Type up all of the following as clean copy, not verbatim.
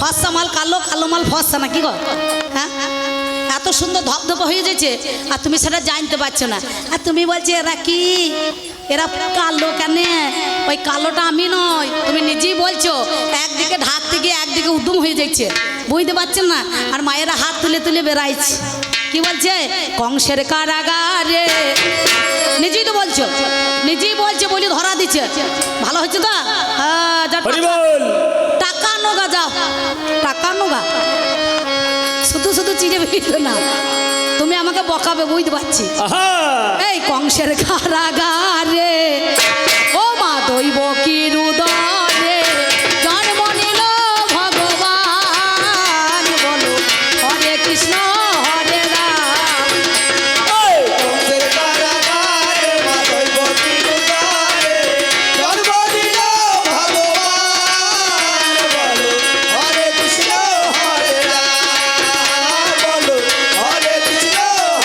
ফর্সা মাল কালো, কালো মাল ফর্সা না কি গো? হ্যাঁ, এত সুন্দর ধপধপে হয়ে যাচ্ছে আর তুমি সেটা জানতে পারছো না। আর তুমি বলছো এরা কি, এরা কালো কেন? ওই কালোটা আমি নয়, তুমি নিজেই বলছো। একদিকে ঢাকতে গিয়ে একদিকে উদ্যম হয়ে যাচ্ছে, বুঝতে পারছেন না? আর মায়েরা হাত তুলে তুলে বেড়াইছে, কি বলছে? কংসের কারাগারে। নিজেই তো বলছো, নিজেই বলছে, বলি ধরা দিচ্ছে। ভালো হচ্ছে তো? হ্যাঁ, টাকা নোগা, যাও টাকা নোগা। শুধু শুধু চিড়ে বেরিয়ে না, তুমি আমাকে বকাবে, বুঝতে পারছি। এই কংসের কারাগারে ও মা দৈব কি রুদরে জন্ম নিল ভগবান, বলো হরে কৃষ্ণ হরে রাম। কংসের কারাগারে মা দৈব কি রুদরে জন্ম নিল ভগবান, বলো হরে কৃষ্ণ হরে রাম, বলো হরে কৃষ্ণ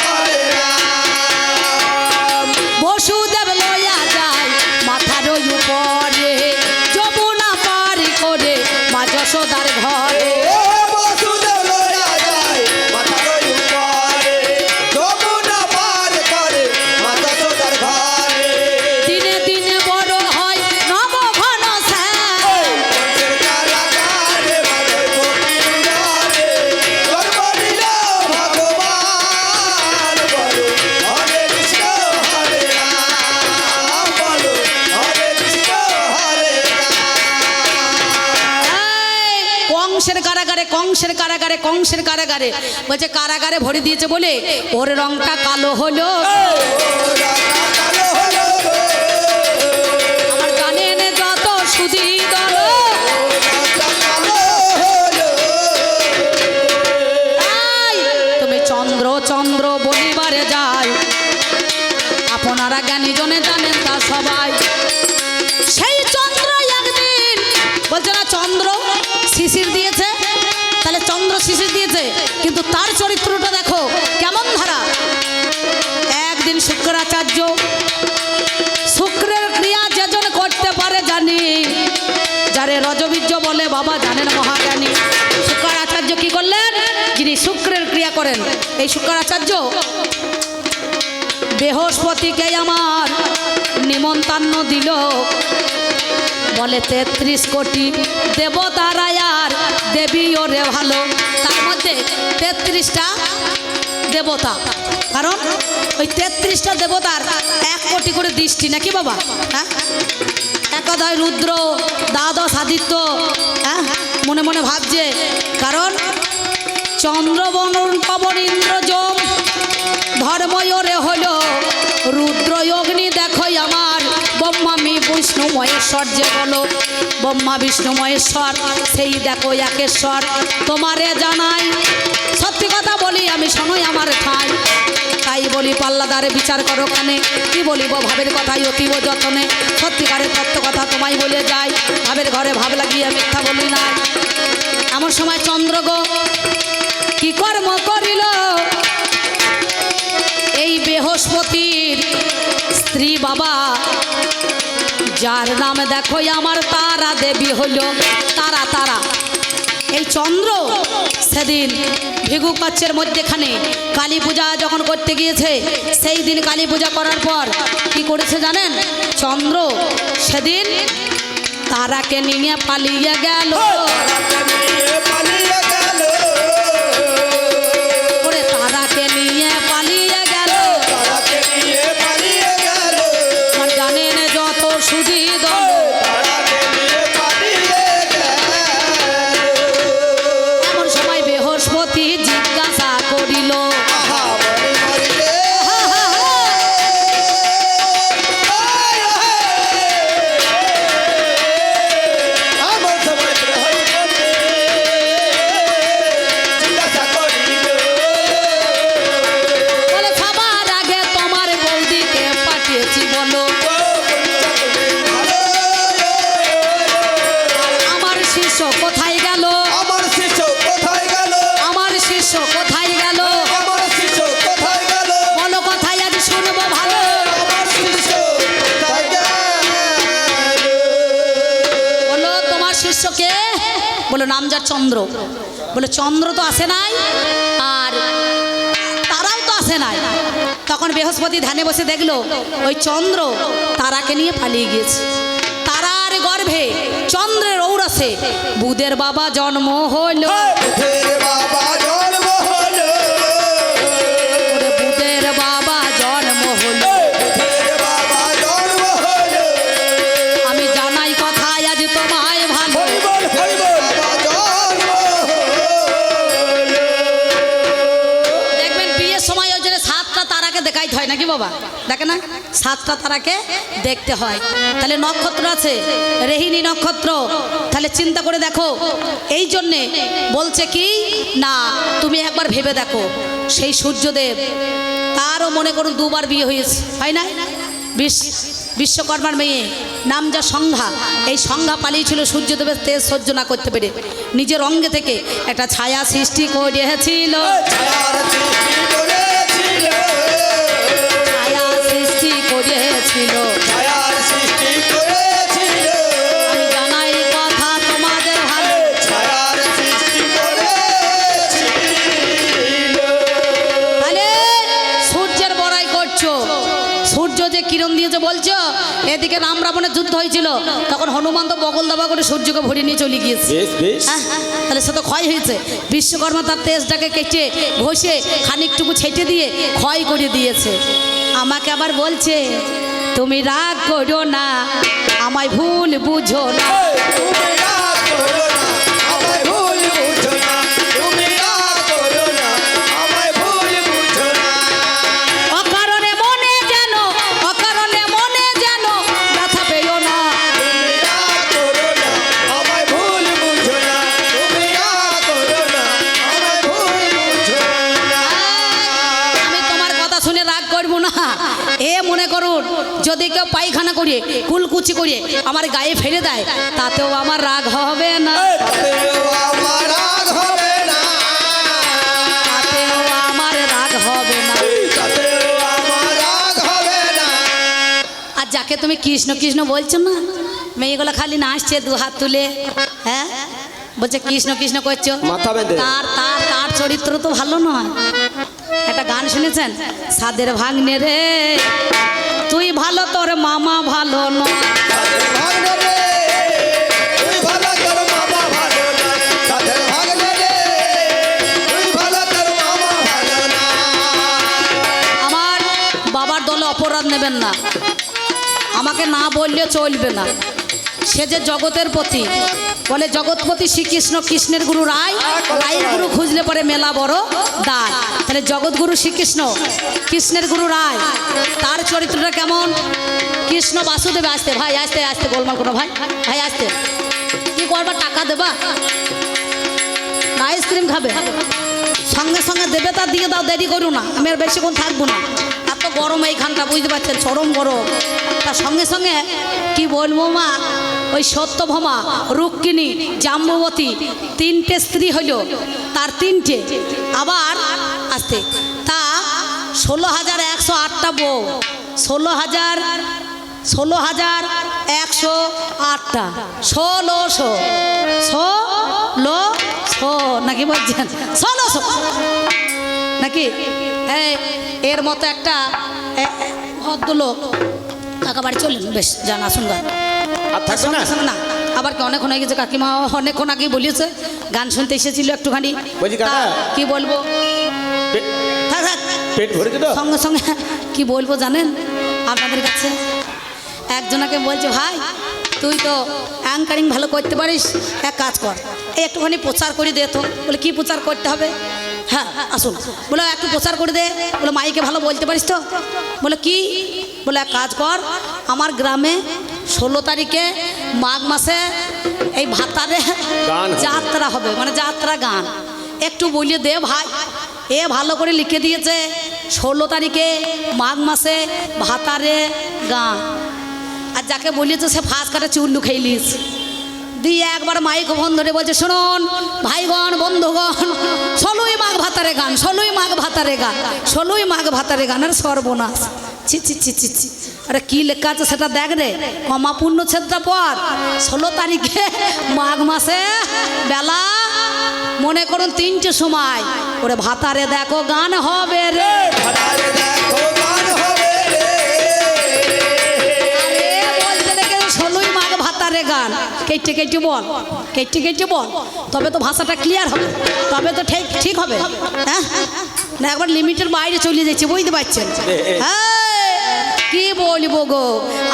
হরে রাম। বসুদেব লইয়া যায় মাথার উপরে, যমুনা পারি করে মা যশোদার ঘরে। বসুদেব লইয়া যায় মাথার উপরে, যমুনা পার করে মা যশোদার ঘরে। দিনে দিনে বড় হয় নবঘন শ্যাম, কংসের কারাগারে মা দৈব কি রুদরে জন্ম নিল ভগবান, বলো হরে কৃষ্ণ হরে রাম, বলো হরে কৃষ্ণ হরে রাম। এই কংসের কারাগারে, কংসের কারাগারে, কংসের কারাগারে। বলছে কারাগারে ভরে দিয়েছে বলে ওর রংটা কালো হলো। আমার গানে এনে যত সুধি দল, তুমি চন্দ্র চন্দ্র বলিবারে যায়, আপনারা জ্ঞানী জনে জানেন তা সবাই। সেই চন্দ্র একদিন বলছে না চন্দ্র শিশির দিয়েছে, তাহলে চন্দ্র শিশির দিয়েছে, কিন্তু তার চরিত্রটা দেখো কেমন ধারা। একদিন শুক্রাচার্য, শুক্রের ক্রিয়া যেজন করতে পারে জানি, যারে রজবীর্য বলে বাবা জানেন মহাজ্ঞানী। শুক্রাচার্য কি করলেন? যিনি শুক্রের ক্রিয়া করেন, এই শুক্রাচার্য বৃহস্পতিকে আমার নিমন্ত্রণ দিল, বলে 33 কোটি দেবতারা আর দেবী ওরে ভালো। তার মধ্যে 33টা দেবতা, কারণ ওই 33টা দেবতার 1 কোটি করে দৃষ্টি নাকি বাবা? হ্যাঁ, একাদয় রুদ্র, দ্বাদশ আদিত্য। হ্যাঁ, মনে মনে ভাবছে, কারণ চন্দ্রবনন পবন ইন্দ্র যম ধর্ময়রে হলো রুদ্র অগ্নি। দেখো আমার ব্রহ্মামি বিষ্ণু মহেশ্বর, যে বলো ব্রহ্মা বিষ্ণু মহেশ্বর, সেই দেখো একেশ্বর। তোমারে জানাই সত্যি কথা বলি আমি, শোনোই আমার ঠাই। তাই বলি পাল্লাদারে বিচার করো কানে, কি বলিব ভাবের কথাই অতীব যতনে। সত্যিকারের তত্ত্ব কথা তোমায় বলে যাই, ভাবের ঘরে ভাব লাগিয়ে মিথ্যা বলি নাই। এমন সময় চন্দ্র গো কি কর্ম করিল, এই বৃহস্পতির স্ত্রী বাবা, যার নাম দেখো আমার তারা দেবী হলো। তারা তারা এই চন্দ্র সেদিন ভিগু কাচ্ছের মধ্যেখানে কালী পূজা যখন করতে গিয়েছে, সেই দিন কালী পূজা করার পর কি করেছে জানেন? চন্দ্র সেদিন তারাকে নিয়ে পালিয়ে গেল। ওরে তারাকে নিয়ে পালিয়ে গেল, আর জানেন যত সুধি দল। এমন সময় বৃহস্পতি জিজ্ঞাসা করিল, নাম যার চন্দ্র। বলে চন্দ্র তো আসে নাই আর তারাও তো আসে নাই। তখন বৃহস্পতি ধ্যানে বসে দেখলো ওই চন্দ্র তারাকে নিয়ে পালিয়ে গিয়েছে। তারার গর্ভে চন্দ্রের ঔরসে বুধের বাবা জন্ম হলো। বুধের বাবা জন্ম হলো, ওরে বুধের বাবা জন্ম হলো। বুধের বাবা জন্ম হলো। আমি জানাই কথা আজ তোমায় ভালো। হরি বল, হরি বল। বাবা জন্ম হলো। দেখবেন বিয়ের সময় ওই জন্য 7টা তারাকে দেখাইতে হয় নাকি বাবা? দেখে না 7টা তারাকে দেখতে হয়। তাহলে নক্ষত্র আছে রেহিনী নক্ষত্র, তাহলে চিন্তা করে দেখো। এই জন্যে বলছে কি না তুমি একবার ভেবে দেখো সেই সূর্যদেব তারও মনে করুন 2বার বিয়ে হয়েছে, হয় না? বিশ্বকর্মার মেয়ে নাম যা সংজ্ঞা, এই সংজ্ঞা পালিয়েছিল সূর্যদেবের তেজ সহ্য না করতে পেরে নিজের অঙ্গে থেকে একটা ছায়া সৃষ্টি করেছিল। ছায়ার সৃষ্টি করেছিল, ছায়া সৃষ্টি করেছিল। ছায়ার সৃষ্টি করেছিল, আমি জানাই কথা তোমাদের ভালো। ছায়ার সৃষ্টি করেছিল। তাহলে সূর্যের বড়াই করছো, সূর্য যে কিরণ দিয়েছে বলছো। এদিকে রাম রাবণের যুদ্ধ হয়েছিল, তখন হনুমান তো বগল দাবা করে সূর্যকে ভরিয়ে নিয়ে চলে গিয়েছে। বেশ বেশ। হ্যাঁ, তাহলে সে তো ক্ষয় হয়েছে। বিশ্বকর্মা তার তেজটাকে কেটে ঘষে খানিকটুকু ছেটে দিয়ে ক্ষয় করে দিয়েছে। আমাকে আবার বলছে তুমি রাগ করো না, আমায় ভুল বুঝো না। তুমি রাগ করো না, আমায় ভুল বুঝো না। তুমি রাগ করো না, আমায় ভুল বুঝো না। অকারণে মনে যেন, অকারণে মনে যেন ব্যথা পেও না। তুমি রাগ করো না, আমায় ভুল বুঝো না। তুমি রাগ করো না, আমায় ভুল বুঝো না। আমি তোমার কথা শুনে রাগ করবো না। এ মনে করুন যদি কেউ পায়খানা করিয়ে কুলকুচি করিয়ে আমার গায়ে ফেলে দেয়, তাতেও আমার রাগ হবে না, তাতেও আমার রাগ হবে না, তাতেও আমার রাগ হবে না। তাতেও আমার রাগ হবে না। আর যাকে তুমি কৃষ্ণ কৃষ্ণ বলছো না, মেয়েগুলো খালি নাচছে 2 হাত তুলে, হ্যাঁ বলছে কৃষ্ণ কৃষ্ণ করছো। মাথা বেঁধে। তার তার তার চরিত্র তো ভালো নয়। একটা গান শুনেছেন, সাদের ভাগ্নে রে তুই ভালো তোর মামা ভালো নয়। তাদের ভাগ্নে রে, তুই ভালো তোর মামা ভালো না। তাদের ভাগ্নে রে, তুই ভালো তোর মামা ভালো না। আমার বাবার দলে অপরাধ নেবেন না, আমাকে না বললে চলবে না। সে যে জগতের পতি, বলে জগৎপতি শ্রীকৃষ্ণ, কৃষ্ণের গুরু রায়, রায়ের গুরু খুঁজলে পরে মেলা বড় দায়। তাহলে জগৎগুরু শ্রীকৃষ্ণ, কৃষ্ণের গুরু রায়, তার চরিত্রটা কেমন? কৃষ্ণ বাসুদেব আসতে, ভাই আসতে আসতে গোলমাল কোনো ভাই, ভাই আসতে কি করবা? টাকা দেবা না আইসক্রিম খাবে? সঙ্গে সঙ্গে দেবে, তা দিয়ে দাও, দেরি করো না, আমি আর বেশিক্ষণ থাকবো না। এত গরম এইখানটা, বুঝতে পারছেন চরম গরম। তার সঙ্গে সঙ্গে কি বলবো মা, ওই সত্যভামা, রুক্মিণী, জাম্বুবতী 3টে স্ত্রী হইল, তার 3টে আবার আসতে তা 16,108টা বউ, 16,108টা, 1600 নাকি বলছেন 1600 নাকি? এর মতো একটা ভদ্রলোক কাকা বাড়ি চললেন, বেশ জানা শুনবা আর থাকবে না? না আবার কি অনেকক্ষণ হয়ে গেছে, কাকিমা অনেকক্ষণ আগেই বলিয়েছে, গান শুনতে এসেছিল একটুখানি। বলছি কাকা, তা কি বলবো, থাক থাক, পেট ভরেছে তো? সঙ্গে সঙ্গে কি বলবো জানেন আপনাদের কাছে? একজনাকে বলছে ভাই তুই তো অ্যাঙ্কারিং ভালো করতে পারিস, এক কাজ কর, এই একটুখানি প্রচার করে দে তো। বলে কি প্রচার করতে হবে? হ্যাঁ আসুন, বলে একটু প্রচার করে দে। বলে মাইকে ভালো বলতে পারিস তো? বলে কি? বলে এক কাজ কর, আমার গ্রামে 16 তারিখে মাঘ মাসে এই ভাতারে গান হবে। যাত্রা হবে, মানে যাত্রা গান একটু বলিয়ে দে ভাই। এ ভালো করে লিখে দিয়েছে 16 তারিখে মাঘ মাসে ভাতারে গান। আর যাকে বলিয়েছে সে ফাঁস কাটে চুল্লু খেয়ে দিয়ে একবার মাইক ফোন ধরে বলছে, শুনুন ভাইগণ বন্ধুগণ, 16ই মাঘ ভাতারে গান, 16ই মাঘ ভাতারে গান, 16ই মাঘ ভাতারে গানের সর্বনাশ। ছি ছি ছি ছি ছি, আরে কি লেখা আছে সেটা দেখ রে। কমা পূর্ণ ছেদটা পর 16 তারিখে মাঘ মাসে বেলা মনে করুন 3টে সময় ওরে ভাতারে দেখো গান হবে রে। ভাতারে দেখো গান হবে রে। আরে বলতে দেখে 16ই মাঘ ভাতারে গান কেটে কেটে বল, কেটে কেটে বল, তবে তো ভাষাটা ক্লিয়ার হবে, তবে তো ঠিক ঠিক হবে। হ্যাঁ না একবার লিমিটের বাইরে চলে যাচ্ছে, বুঝতে পারছেন? হ্যাঁ কি বলবো গো,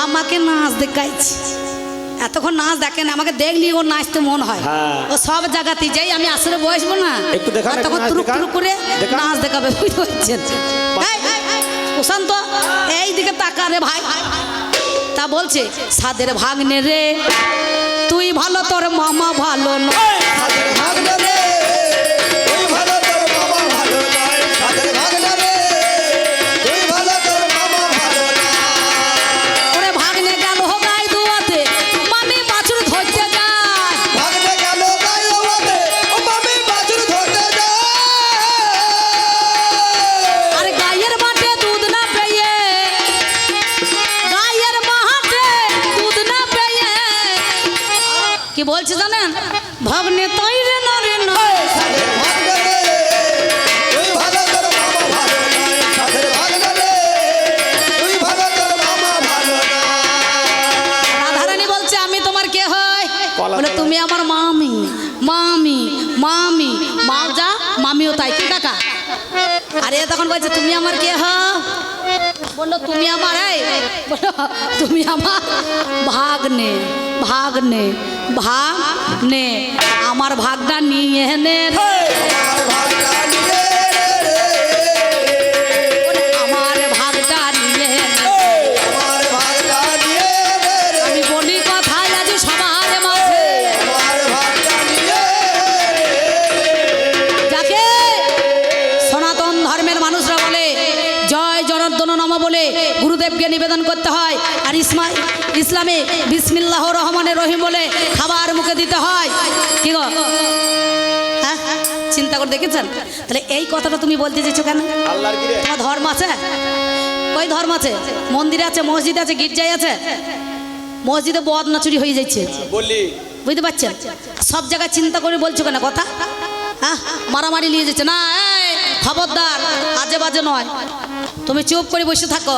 আমাকে নাচ দেখাইছি, এতক্ষণ নাচ দেখেন, আমাকে দেখলি ওর নাচতে মন হয়। হ্যাঁ। ও সব জায়গাতেই যাই, আমি আসলে বসবো না একটু দেখান, আর একটু তখন নাচ তুরুক দেখান। তুরুক করে দেখান। নাচ দেখাবে, বুঝতে পারছেন? প্রশান্ত এই দিকে তাকা রে ভাই। তা বলছে সাদের ভাগ্নে রে তুই ভালো তোর মামা ভালো নয়। সাদের ভাগনা রে তুই ভালো তোর মামা ভালো নয়। সাদের ভাগনা রে তুই ভালো তোর মামা ভালো নয়। ওরে ভাগ্নে গেল গাই দুয়াতে মামি বাছুর ধরতে যায়। ভাগনা গেল গায়ে ওতে ও মামি বাছুর ধরতে যায়। আর গায়ের মাঠে দুধ না পেয়ে, গায়ের মাঠে দুধ না পেয়ে কি বলছে জানেন? ভাগ্নে তাই রে না রে নয়। সাদের ভাগনা রে তুই ভালো তোর মামা ভালো নয়। সাদের ভাগনা রে তুই ভালো তোর মামা ভালো নয়। রাধারানী বলছে আমি তোমার কে হয়? কলা বলে কলা। তুমি আমার মামি। মামি মামি মাও যা মামিও তাই, কি কাকা? আরে তখন বলছে তুমি আমার কে হয়? বললো তুমি আমার, এই বললো তুমি আমার ভাগ্নে। ভাগ্নে ভাগ্নে আমার ভাগটা নিয়ে নে রে। আমার ভাগনা নিয়ে রে বলে, আমার ভাগটা নিয়ে নে। আমার ভাগনা নিয়ে রে আমি বলি কথায় আজ সবার মাঝে আমার ভাগনা নিয়ে রে। যাকে সনাতন ধর্মের মানুষরা বলে জয় জনার্দন নম বলে গুরুদেবকে নিবেদন করতে হয়, আর ইসলামে বিসমিল্লাহ রহমানের রহিম বলে খাবার মুখে দিতে হয়। কি গো হ্যাঁ চিন্তা করে দেখেছেন? তাহলে এই কথাটা তুমি বলতে চাইছো কেন? আল্লাহর কি রে? তোমার ধর্ম আছে? কই ধর্ম আছে? মন্দির আছে, মসজিদ আছে, গির্জায় আছে। মসজিদে বদ না চুরি হয়ে যাচ্ছে, বললি বুঝতে পারছেন? সব জায়গায় চিন্তা করে বলছো কেন কথা? হ্যাঁ মারামারি নিয়ে যাচ্ছে না, এই খবরদার আজে বাজে নয়, তুমি চুপ করে বসে থাকো।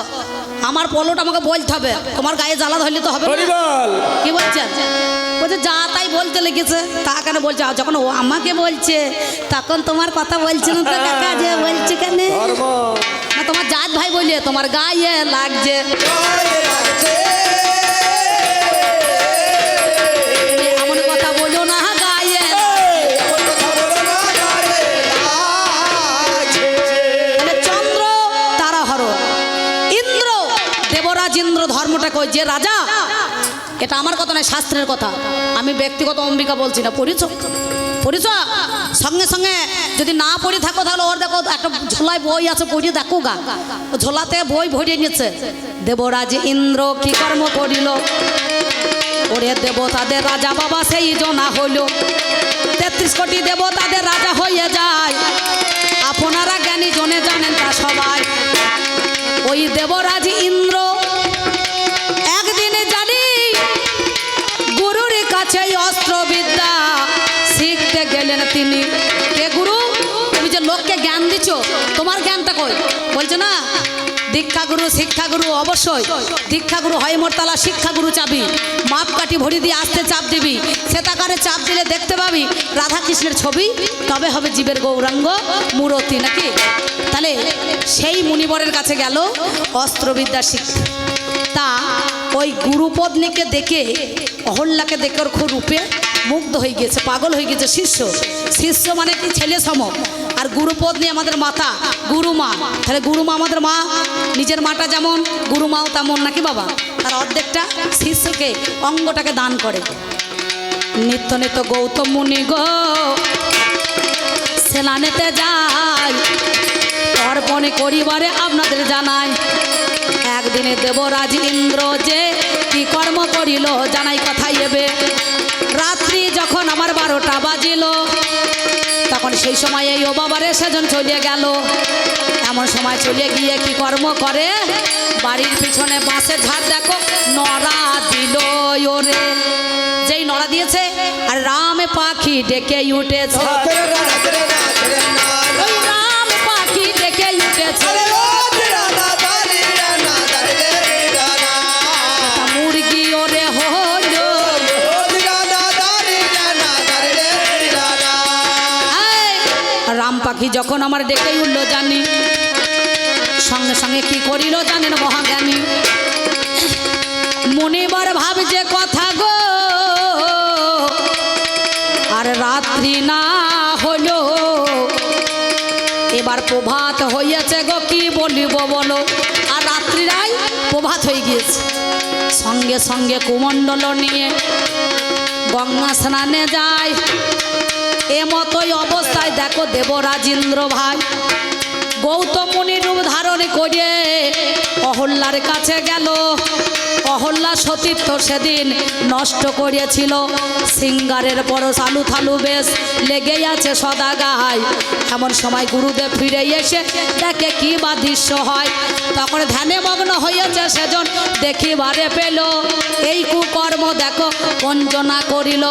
আমার পলোটা আমাকে বলতে হবে, তোমার গায়ে জ্বালা ধরলে তো হবে না। বল কি বলছেন? বলছে যা তাই বলতে লেগেছে, তা কেন বলছে? আর যখন ও আমাকে বলছে তখন তোমার কথা বলছে না তো কাকা, যে বলছে কেন? ধর্ম না তোমার জাত ভাই বললে তোমার গায়ে লাগছে। গায়ে লাগছে। এমন কথা বলো না গায়ে। এমন কথা বলো না গায়ে লাগছে। মানে চন্দ্র তারা হর ইন্দ্র দেবরাজ ইন্দ্র ধর্মটা কই যে রাজা, এটা আমার কথা নয়, শাস্ত্রের কথা। আমি ব্যক্তিগত অম্বিকা বলছি না। পড়িছ পড়িছ সঙ্গে সঙ্গে যদি না পড়ে থাকো তাহলে ওর দেখো একটা ঝোলায় বই আছে, পড়িয়ে দেখো গা, ও ঝোলাতে বই ভরিয়ে নিচ্ছে। দেবরাজ ইন্দ্র কি কর্ম করিল, ওরে দেবতাদের রাজা বাবা সেই জনা হইল। 33 কোটি দেবতাদের রাজা হয়ে যায়, আপনারা জ্ঞানী জনে জানেন তা সবাই। ওই দেবরাজ ইন্দ্র একদিনে জানি গুরুর কাছে অস্ত্রবিদ্যা শিখতে গেলেন তিনি। কে গুরু? তুমি যে লোককে জ্ঞান দিচ্ছ, তোমার জ্ঞানটা কই? বলছে না দীক্ষাগুরু শিক্ষাগুরু, অবশ্যই দীক্ষাগুরু হয় মোরতলা, শিক্ষাগুরু চাবি। মাপকাঠি ভরি দিয়ে আসতে চাপ দিবি, শ্বেতাকারে চাপ দিলে দেখতে পাবি রাধা কৃষ্ণের ছবি, তবে হবে জীবের গৌরাঙ্গ মূরতি, নাকি? তাহলে সেই মুনিবরের কাছে গেল অস্ত্রবিদ্যা শিখতে। তা ওই গুরুপত্নীকে দেখে, অহল্যাকে দেখে ওর খুব রূপে মুগ্ধ হয়ে গেছে, পাগল হয়ে গেছে। শিষ্য শিষ্য মানে কি? ছেলে সম। আর গুরুপত্নী আমাদের মাতা, গুরুমা। তাহলে গুরুমা আমাদের মা, নিজের মাটা যেমন গুরুমাও তেমন, নাকি বাবা? তার অর্ধেকটা শিষ্যকে অঙ্গটাকে দান করে। নিত্য নিত্য গৌতম মুনি গো সেলানেতে যায়, অর্পণে করিবারে আপনাদের জানাই। একদিনে দেবরাজ ইন্দ্র যে কি কর্ম করিল জানাই কথাই এবে। রাত্রি যখন আমার 12টা বাজিল, তখন সেই সময় এই ও বাবারে সেজন চলে গেল। এমন সময় চলে গিয়ে কি কর্ম করে, বাড়ির পিছনে বাঁশের ঝাড় দেখো নড়া দিল ওরে। যেই নড়া দিয়েছে আর রাম পাখি ডেকে উঠেছে, ওই রাম পাখি ডেকে উঠেছে। মুরগি ওরে হলো, রাম পাখি যখন আমার ডেকে উঠলো জানি, সঙ্গে সঙ্গে কি করিল জানেন মহাজ্ঞানী, মনিবার ভাবছে কথা গো, আর রাত্রি না হলো, এবার প্রভাত হইয়াছে গো, কি বলিব বলো। আর রাত্রিরাই প্রভাত হয়ে গিয়েছে। সঙ্গে সঙ্গে কুমণ্ডল নিয়ে গঙ্গা স্নানে যায়। এমতই অবস্থায় দেখো দেবরাজেন্দ্র ভাই গৌতম মুনির রূপ ধারণ করে অহল্যার কাছে গেল। অহল্যা সতীর্থ সেদিন নষ্ট করিয়েছিল, সিঙ্গারের পরশ আলু থালু বেশ লেগেই আছে সদা গায়। এমন সময় গুরুদেব ফিরে এসে দেখে কি বা দৃশ্য হয়, তখন ধ্যানে মগ্ন হইয়াছে সেজন দেখিবারে পেল। এই কুকর্ম দেখো বঞ্চনা করিল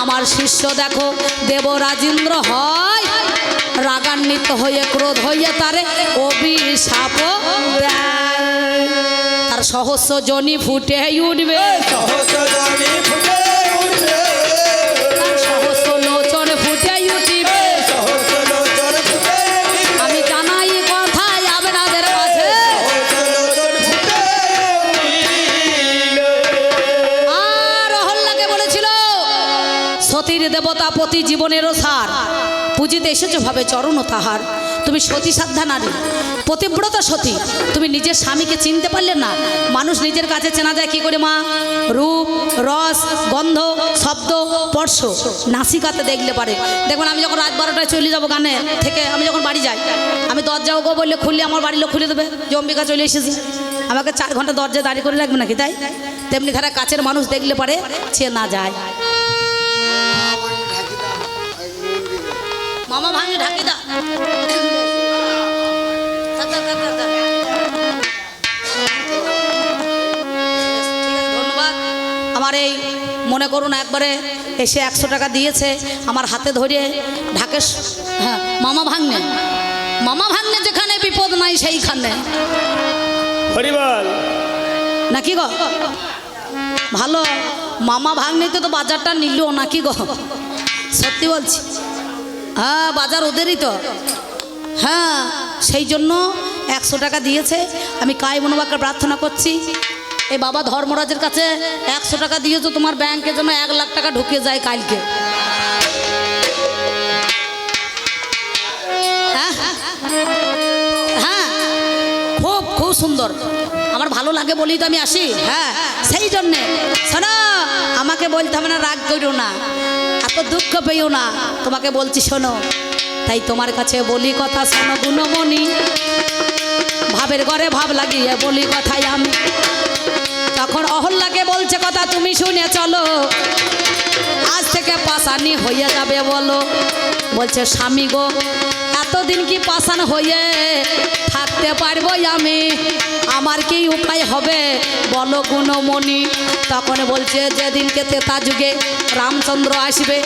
আমার শিষ্য, দেখো দেবরাজেন্দ্র হয় রাগান্বিত হয়ে ক্রোধ হইয়া তারে অভিশাপ দেয়। তার সহস্র জনি ফুটে উঠবে, তার সহস্র লোচন ফুটে উঠিবে। আমি জানাই কথাই আপনাদের কাছে, আর অহল্যাকে বলেছিল সতীর দেবতা প্রতি জীবনেরও সার, পুজিতে এসেছো ভাবে চরণ তাহার। তুমি সতী সাধ্যা নারী, পতিব্রতা সতী, তুমি নিজের স্বামীকে চিনতে পারলে না। মানুষ নিজের কাছে চেনা যায় কি করে মা? রূপ, রস, গন্ধ, শব্দ, স্পর্শ, নাসিকাতে দেখলে পারে। দেখবেন আমি যখন রাত 12টায় চলে যাবো গানে থেকে, আমি যখন বাড়ি যাই, আমি দরজাও গো বললে খুললে আমার বাড়ির লোক খুলে দেবে যে অম্বিকা চলে এসেছে। আমাকে 4 ঘন্টা দরজায় দাঁড়িয়ে করে রাখবে নাকি? তাই তেমনি ধারা কাছের মানুষ দেখলে পারে চেনা যায়। মামা ভাঙে ঢাকি দা, ধন্যবাদ। আমার এই মনে করুন একবারে এসে 100 টাকা দিয়েছে আমার হাতে ধরে ঢাকে। হ্যাঁ মামা ভাঙনে, মামা ভাঙনে যেখানে বিপদ নাই সেইখানে হরিবল নাকি গো? ভালো মামা ভাঙনিতে তো বাজারটা নিল নাকি গো? সত্যি বলছি, হ্যাঁ বাজার ওদেরই তো। হ্যাঁ সেই জন্য 100 টাকা দিয়েছে। আমি কায় মনোবাক্যে প্রার্থনা করছি, এই বাবা ধর্মরাজের কাছে 100 টাকা দিয়েছো, তোমার ব্যাংকে যেন 1 লাখ টাকা ঢুকে যায় কালকে। হ্যাঁ হ্যাঁ খুব খুব সুন্দর, আমার ভালো লাগে বলেই তো আমি আসি। হ্যাঁ সেই জন্যে শোনো, আমাকে বলতে হবে না, রাগ করো না, এত দুঃখ পেও না, তোমাকে বলছি শোনো। তাই তোমার কাছে বলি কথা শোনো গুণমণি, ভাবের ঘরে ভাব লাগিয়ে বলি কথাই আমি। তখন অহল্যাকে বলছে কথা তুমি শুনে চলো, আজ থেকে পাশানি হয়ে যাবে বলো। বলছে স্বামী গো এতদিন কি পাশান হয়ে থাকতে পারবো আমি, আমার কি উপায় হবে বলো গুণমণি। তখন বলছে যেদিনকে ত্রেতা যুগে রামচন্দ্র আসবে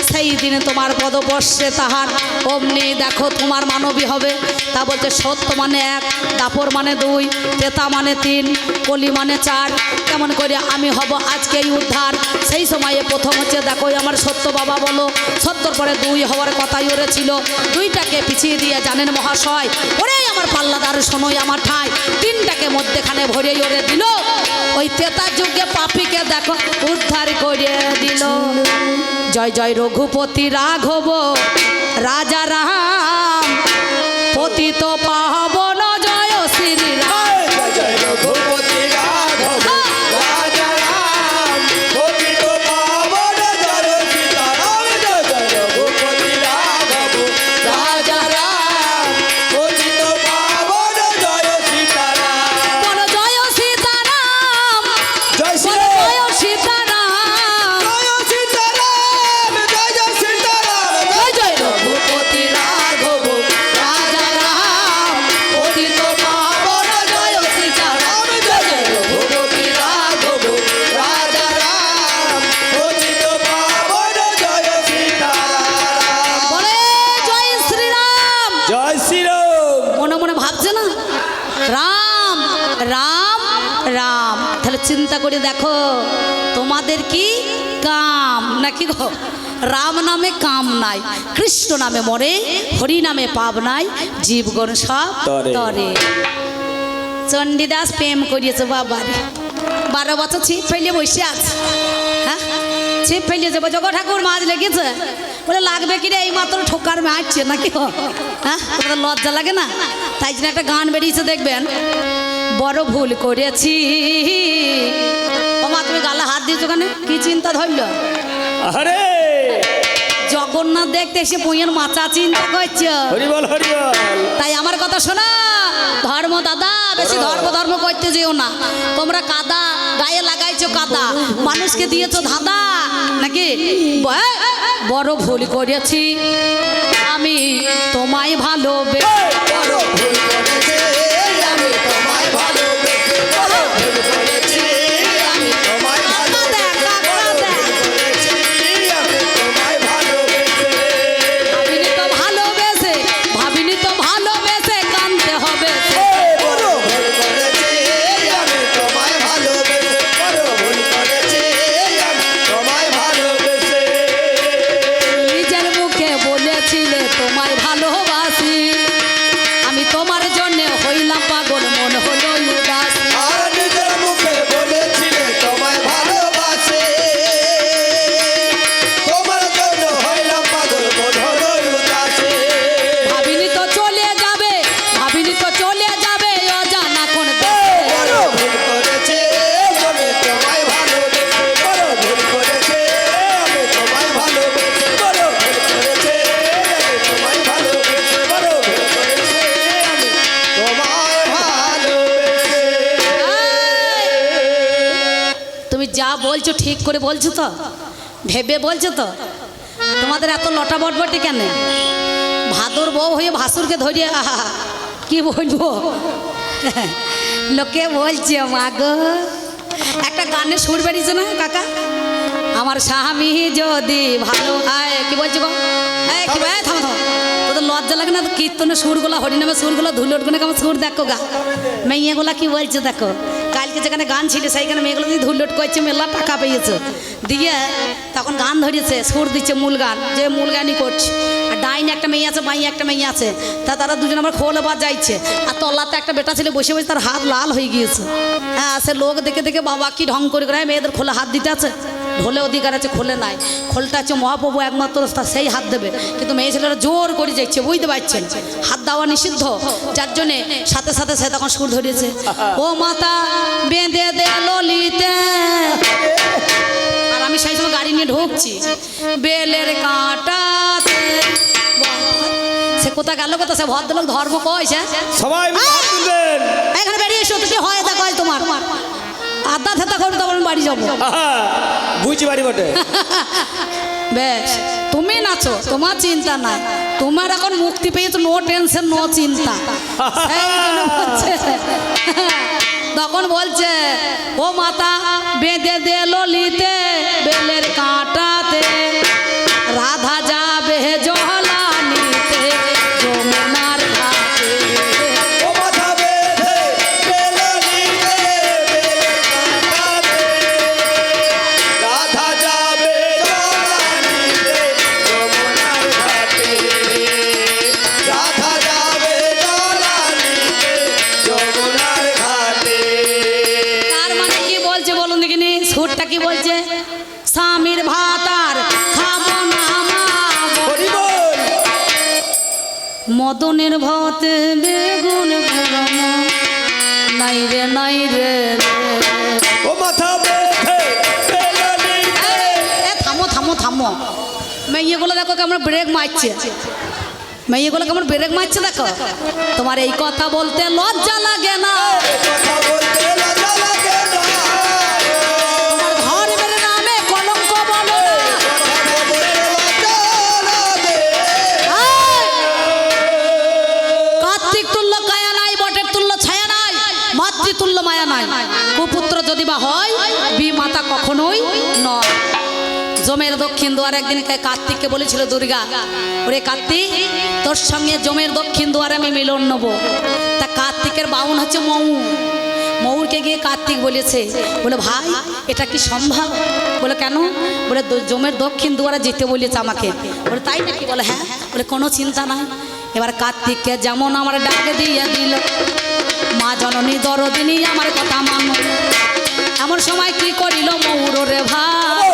সেই দিনে তোমার পদবর্ষে তাহার অমনি দেখো তোমার মানবী হবে। তা বলছে সত্য মানে 1, দাপর মানে 2, ত্রেতা মানে 3, কলি মানে 4, কেমন করে আমি হব আজকেই উদ্ধার। সেই সময়ে প্রথম হচ্ছে দেখো আমার সত্য বাবা বলো, সত্যর পরে 2 হওয়ার কথাই ওরে ছিল, 2টাকে পিছিয়ে দিয়ে জানেন মহাশয় ওরে আমার পাল্লাদার শোনোই আমার ঠাই, 3টাকে মধ্যেখানে ভরে ওরে দিল। ওই ত্রেতা যুগে পাপীকে দেখো উদ্ধার করে দিল। জয় জয় রঘুপতি রাঘব রাজা রাম, পতিত পাবন জয় শ্রীরাম। জয় রঘুপতি রাঘব রাজা রাম, পতিত পাবন জয় সীতারাম। জয় রঘুপতি রাঘব রাজা রাম, পতিত পাবন জয় সীতারাম। বল জয় সীতারাম, জয় বল শ্রী জয় সীতারাম, জয় সীতারাম, জয় জয় সীতারাম। জয় জয় রঘুপতি চিন্তা করে দেখো তোমাদের কি কাম নাকি গো? রাম নামে কাম নাই, কৃষ্ণ নামে মরে, হরি নামে পাপ নাই, জীবগণ সব তরে। তরে। চণ্ডীদাস প্রেম করিয়েছে বাবারে, 12 বছর ছিপ ফেলে বসে আছে। হ্যাঁ, ছিপ ফেলিয়েছে, বলছে গো ঠাকুর মাছ লেগেছে। বলে লাগবে কি রে, এই মাত্র ঠোকার মারছে নাকি গো? হ্যাঁ, তোমাদের লজ্জা লাগে না? তাই জন্য একটা গান বেরিয়েছে দেখবেন, বড় ভুল করেছি। ওমা তুমি গালে হাত দিয়েছো কেন? কি চিন্তা ধরল? আরে জগন্নাথ দেখতে এসে বইয়ের মাচা চিন্তা করছো। হরি বল হরি বল। তাই আমার কথা শোনা, ধর্ম দাদা বেশি ধর্ম করতে যেও না। তোমরা কাদা গায়ে লাগাইছো, কাদা মানুষকে দিয়েছো ধাঁধা নাকি? বড় ভুল করেছি আমি তোমায় ভালোবেসে। বড় ভুল করেছি আমি তোমায় ভালোবেসে, বড় ভুল করেছি আমি তোমায় ভালোবেসে, বড় ভুল করেছি আমি তোমায় ভালোবেসে। ভাবিনি তো ভালোবেসে কানতে হবে। বড় ভুল করেছি আমি তোমায় ভালোবেসে, বড় ভুল করেছি আমি তোমায় ভালোবেসে। নিজের মুখে বলেছিলে তোমায় ভালোবাসি, আমি তোমার জন্য হইলাম পাগল, মন হলো উদাসী। আর নিজের মুখে বলেছিলে তোমায় ভালোবাসে, তোমার জন্য হইলাম পাগল, মন হলো উদাসে। ভাবিনি তো চলে যাবে, অজানা কোন বড় ভুল করেছে আমি তোমায় ভালোবেসে, বড় ভুল করেছে আমি তোমায় ভালোবেসে, বড় ভুল করেছে আমি তোমায় ভালোবেসে, বড় ভুল করেছে আমি তোমায় ভালোবেসে। তুমি যা বলছো ঠিক করে বলছো তো? ভেবে বলছো তো? তোমাদের এত লটা বটবটি কেন? ভাদর বউ হয়ে ভাসুরকে ধরিয়ে কি বলবো, লোকে বলছে মা গো। একটা গানের সুর বেরিয়েছে না কাকা, আমার স্বামী যদি ভালো হয়, কি বলছো গো? এই কি ভাই, থামো থামো, তোদের লজ্জা লাগে না? কীর্তনের সুরগুলো, হরিনামের সুরগুলো, ধুলোট গুনে কেমন সুর দেখো গা। মেয়েগুলা কি বলছে দেখো, কালকে যেখানে গান ছিল সেইখানে মেয়েগুলো দিয়ে ধুলোট করছে, মেলা টাকা পেয়েছে দিয়ে তখন গান ধরেছে, সুর দিচ্ছে মূল গান, যে মূল গানই করছে। আর ডাইনে একটা মেয়ে আছে, বাই একটা মেয়ে আছে, তারা দুজন আবার খোলে বাজাইছে। আর তলাতে একটা বেটা ছেলে বসে বসে তার হাত লাল হয়ে গিয়েছে। হ্যাঁ, সে লোক দেখে দেখে বাবা কি ঢং করে মেয়েদের খোলে হাত দিতে আছে। ঢোলে অধিকার আছে, খোলে নাই। খোলটা হচ্ছে মহাপ্রভু একমাত্র সেই হাত দেবে, কিন্তু মেয়ে ছেলেরা জোর করে যাচ্ছে, বুঝতে পারছেন হাত দেওয়া নিষিদ্ধ। যার জন্যে সাথে সাথে সে তখন সুর ধরিয়েছে, ও মাতা বেঁধে দে ললিতে। আর আমি সেই সময় গাড়ি নিয়ে ঢুকছি, বেলের কাঁটাতে। সে কোথা গেল, কোথা সে ভদ্রলোক ধর্ম কইছে। সবাই মিলে হাত তুলবেন। এখানে বেরিয়ে এসো, তো কি হয় দেখা হয় তোমার আদা থেতা করবে, তখন আমি বাড়ি যাবো। আহা, বুঝি বাড়ি বটে। বেশ, তুমি নাচো, তোমার চিন্তা নাই। তোমার এখন মুক্তি পেয়েছো, নো টেনশন নো চিন্তা। এই জন্য বলছে, তখন বলছে ও মাতা বেঁধে দে ললিতে বেলের কাঁটাতে, রাধা যাবে জলানিতে যমুনার ঘাটে। ও মাথা বেঁধে বেলনিতে বেলের কাঁটাতে, রাধা যাবে জলানিতে যমুনার ঘাটে, রাধা যাবে জলানিতে যমুনার ঘাটে। তার মানে কি বলছে বলুন দেখিনি, সুরটা কি বলছে? স্বামীর ভাত আর খাবো না মা, হরি বল। মদনের ভাতে বেগুন গরম, নাই রে নাই রে রে। ও মাথা বেঁধে বেলনিতে। এ থামো থামো থামো, মেয়েগুলো দেখো কেমন ব্রেক মারছে, মেয়েগুলো কেমন ব্রেক মারছে দেখো। তোমার এই কথা বলতে লজ্জা লাগে না? কথা বলতে লজ্জা লাগে না, তোমার ধর্মের নামে কলঙ্ক বলো না। কথা বলতে লজ্জা লাগে। কার্তিক তুল্য কায়া নাই, বটের তুল্য ছায়া নাই, মাতৃতুল্য মায়া নাই। কুপুত্র যদি বা হয়, বিমাতা কখনোই নয়। জমের দক্ষিণ দুয়ার একদিন কার্তিককে বলেছিল দুর্গা, ওরে কার্তিক, তোর সঙ্গে জমের দক্ষিণ দুয়ারে আমি মিলন নেব। তা কার্তিকের বাউন হচ্ছে মৌ, ময়ূরকে গিয়ে কার্তিক বলেছে, বলে ভাই এটা কি সম্ভব? বলে কেন? বলে জমের দক্ষিণ দুয়ারে যেতে বলেছে আমাকে। বলে তাই নাকি? বলে হ্যাঁ। বলে কোনো চিন্তা নাই। এবার কার্তিককে যেমন আমার ডাকে দিয়ে দিল, মা জননী দরদিনী আমার কথা মানো। এমন সময় কি করিল ময়ূর রে ভাই,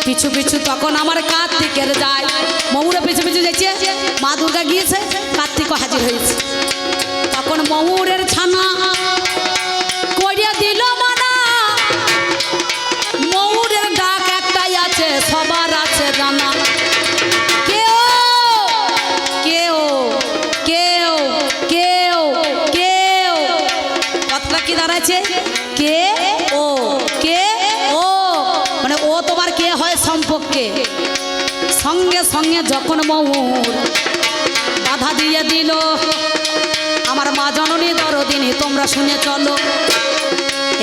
পিছু পিছু তখন আমার কার্তিকের যায়। ময়ূরে পিছু পিছু যাচ্ছে, মা দুর্গা গিয়েছে, কার্তিকও হাজির হয়েছে। তখন ময়ূরের ছানা করিয়া দিল মানা, ময়ূরের ডাক একটাই আছে, সবার আছে জানা। কেউ কেউ কেউ কেউ কেউ কথাটা কি দাঁড়াচ্ছে? কে ও, কে ও, মানে ও তোমার কে হয় সম্পর্কে। সঙ্গে সঙ্গে যখন ময়ূর বাধা দিয়ে দিল, আমার মা জননী দরদিনী তোমরা শুনে চলো।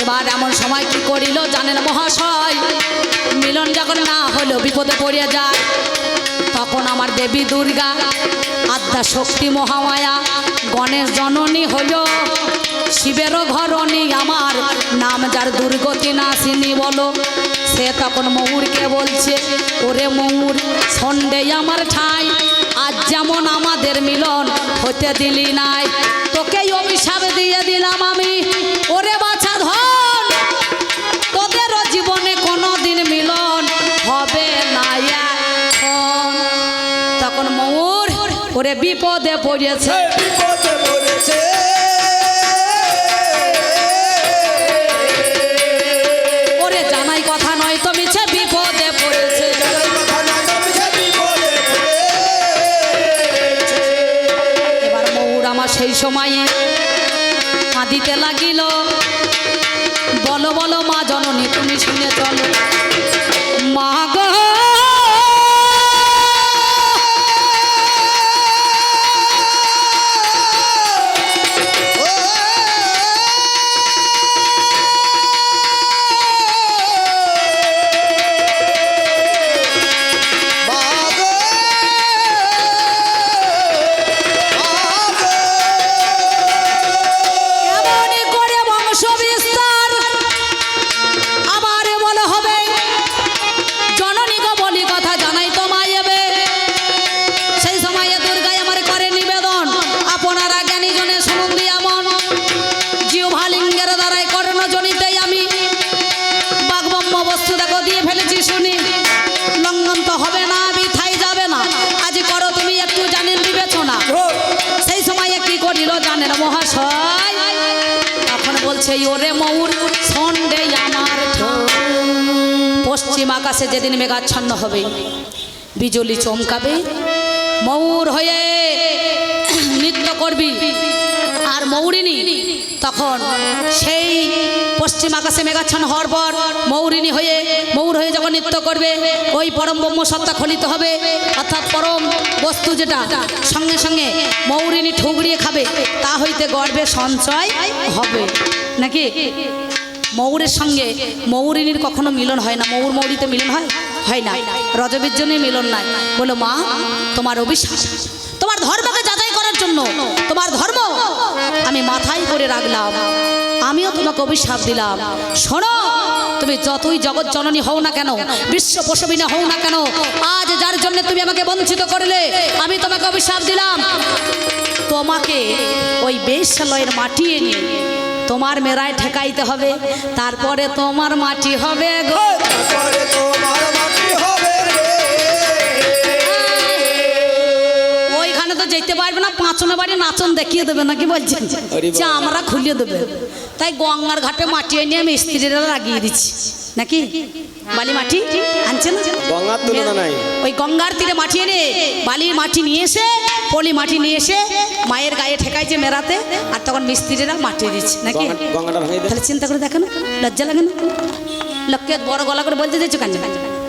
এবার এমন সময় কি করিল জানেন মহাশয়, মিলন যখন না হলো বিপদে পড়ে যায়, তখন আমার দেবী দুর্গা আদ্যা শক্তি মহামায়া গণেশ জননী হইল শিবেরও ঘরণী, আমার নাম যার দুর্গতি নাসিনী বলো। সে তখন ময়ূরকে বলছে, ওরে ময়ূর সন্ডে আমার ঠাই, আজ যেমন আমাদের মিলন হতে দিলি নাই, তোকেই অভিশাপ দিয়ে দিলাম আমি। ওরে বাছা ধন, তোদেরও জীবনে কোনোদিন মিলন হবে না এখন। তখন ময়ূর ওরে বিপদে পড়েছে, বিপদে পড়েছে, ওরে জানাই কথা নয় তো মিছে বিপদে পড়েছে। জানার কথা না জমেছে, বিপদে পড়েছে। এবার ময়ূর আমার সেই সময়ে কাঁদিতে লাগিল, বলো বলো মা জননী তুমি শুনে চলো। মা গো কেমন করে বংশ বিস্তার আমার বলো হবে, জননী গো বলি কথা জানাই তো মায়েবে। সেই সময়ে দুর্গায় আমার করে নিবেদন, আপনারা জ্ঞানী জনে শুনুন দিয়া মন, জিহ্বালিঙ্গের দ্বারাই কর্ণ জনিতেই আমি বাগব্রহ্ম বস্তু দেখো দিয়ে ফেলেছি শুনি, লঙ্ঘন তো হবে না, বিথাই যাবে না, আজ করো তুমি একটু জানেন বিবেচনা। সেই সময়ে কি করিল জানেন মহাশয়, এখন বলছে ওরে ময়ূর সন্ডে আমার ঠাই। পশ্চিম আকাশে যেদিন মেঘাচ্ছন্ন হবে, বিজলি চমকাবে, ময়ূর হয়ে নৃত্য করবি। আর ময়ূরিনী তখন সেই পশ্চিম আকাশে মেঘাচ্ছন্ন হওয়ার পর ময়ূরিনী হয়ে ময়ূর হয়ে যখন নৃত্য করবে, ওই পরম ব্রহ্ম সত্তা খলিত হবে, অর্থাৎ পরম বস্তু যেটা, সঙ্গে সঙ্গে ময়ূরিনী ঠুকরিয়ে খাবে, তা হইতে গর্বে সঞ্চয় হবে নাকি। ময়ূরের সঙ্গে ময়ূরিনীর কখনো মিলন হয় না, ময়ূর ময়ূরীতে মিলন হয় হয় না, রজবীর জন্যই মিলন নাই। বলো মা তোমার অভিশাপ, তোমার ধর্মকে যাচাই করার জন্য তোমার ধর্ম আমি মাথায় করে রাখলাম, আমিও তোমাকে অভিশাপ দিলাম। শোনো, তুমি যতই জগৎ জননী হও না কেন, বিশ্ব প্রসবিনী হও না কেন, আজ যার জন্য তুমি আমাকে বঞ্চিত করলে, আমি তোমাকে অভিশাপ দিলাম, তোমাকে ওই বেশ্যালয়ের মাটি এনে তোমার মেরায় ঠেকাইতে হবে, তারপরে তোমার মাটি হবে গো। তারপরে তোমার মাটি হবে রে। ওইখানে তো যেতে পারবে না, পাঁচনে বাড়ি নাচন দেখিয়ে দেবে নাকি বলছেন, যে আমরা খুলিয়ে দেবে। তাই গঙ্গার ঘাটে মাটি এনে মিস্ত্রিরা লাগিয়ে দিচ্ছি নাকি, বালি মাটি আনছে না, গঙ্গার তুলনা নাই। ওই গঙ্গার তীরে মাটি এনে বালির মাটি নিয়ে এসে পলি মাটি নিয়ে এসে মায়ের গায়ে ঠেকাইছে মেরাতে, আর তখন মিস্ত্রিরা মাটি দিচ্ছে নাকি। গঙ্গাটা ভেঙে দে। তাহলে চিন্তা করে দেখো না, লজ্জা লাগে না? লোককে বড় গলা করে বলতে দিচ্ছ কেন?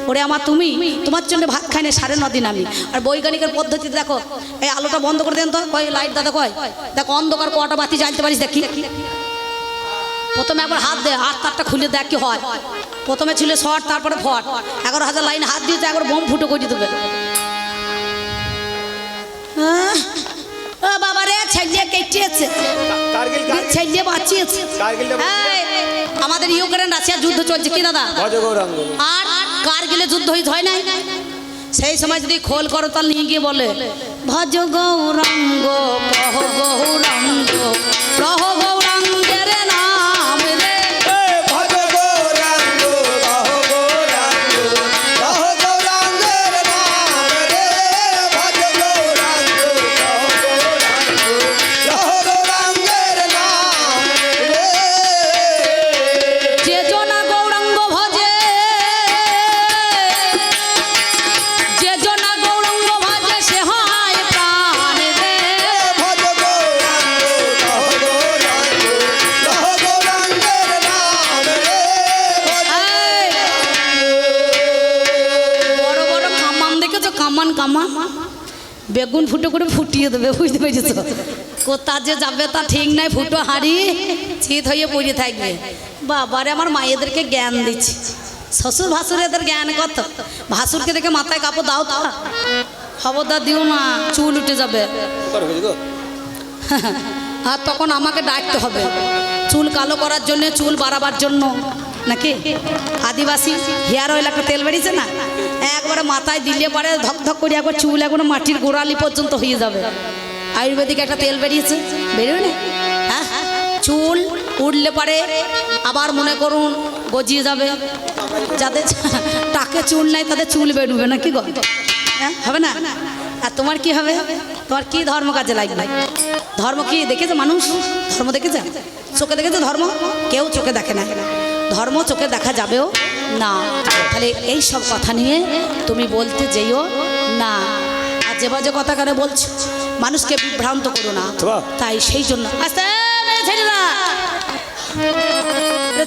ওরে আমার তুমি, তোমার জন্য ভাত খাই না 9.5 দিন আমি। আর বৈজ্ঞানিকের পদ্ধতি দেখো, এই আলোটা বন্ধ করে দেন তো, কয় লাইট দাদা কয়, দেখো অন্ধকার কটা বাতি জ্বালতে পারিস দেখি। প্রথমে একবার হাত দে, হাত তারটা খুলে দেখ কি হয়। প্রথমে ছিল শর্ট, তারপরে ফট, 11,000 লাইন হাত দিয়েছে, একবার বোম ফুটো করে দেবে। বাবা রে ছেলে কেটেছে কারগিল ছেলে বাঁচিয়েছে কারগিলটা এই, আমাদের ইউক্রেন রাশিয়া যুদ্ধ চলছে কি দাদা ভজ গৌরাঙ্গ আর কারগিলে যুদ্ধ হয় নাই সেই সময় যদি খোল করো তাহলে নিয়ে গিয়ে বলে ভজ গৌরাঙ্গ কহ গৌরাঙ্গ রহ গৌরাঙ্গের নাম রে ভজ গৌরাঙ্গ রহ গৌরাঙ্গ রহ গৌরাঙ্গের নাম রে ভজ গৌরাঙ্গ রহ গৌরাঙ্গ রহ গৌরাঙ্গের নাম রে যে জনা গৌরাঙ্গ ভজে যে জনা গৌরাঙ্গ ভজে সে হয় প্রাণ রে ভজ গৌরাঙ্গ রহ গৌরাঙ্গ রহ গৌরাঙ্গের নাম রে ভজ এই, বড় বড় কামান দেখেছো কামান কামান বেগুন ফুটো করে ফুটিয়ে দেবে বুঝতে পেরেছো কোথা যে যাবে তা ঠিক নাই ফুটো হাঁড়ি চিত হয়ে পড়ে থাকবে বাবারে আমার মায়েদেরকে জ্ঞান দিচ্ছে শ্বশুর ভাসুর এদের জ্ঞান কত ভাসুরকে দেখে মাথায় কাপড় দাও তো খবরদার দিও না চুল উঠে যাবে করবে গো আর তখন আমাকে ডাকতে হবে চুল কালো করার জন্য চুল বাড়াবার জন্য নাকি আদিবাসী হেয়ার অয়েল একটা তেল বেরিয়েছে না একবারে মাথায় দিলে পরে ধক ধক করে একবার চুল একবার মাটির গোড়ালি পর্যন্ত হয়ে যাবে আয়ুর্বেদিক একটা তেল বেরিয়েছে বেরোয় না হ্যাঁ চুল উঠলে পারে আবার মনে করুন গজিয়ে যাবে যাদের টাকে চুল নাই তাদের চুল বেরোবে না কি গো হ্যাঁ হবে না আর তোমার কি হবে তোমার কি ধর্ম কাজে লাগবে ধর্ম কি দেখেছে মানুষ ধর্ম দেখেছে চোখে দেখেছে ধর্ম কেউ চোখে দেখে না ধর্ম চোখে দেখা যাবেও না তাহলে এই সব কথা নিয়ে তুমি বলতে যেও না আর যে বাজে কথা কেন বলছো মানুষকে বিভ্রান্ত করো না তাই সেই জন্য আস্তে মেয়ে ছেলেরা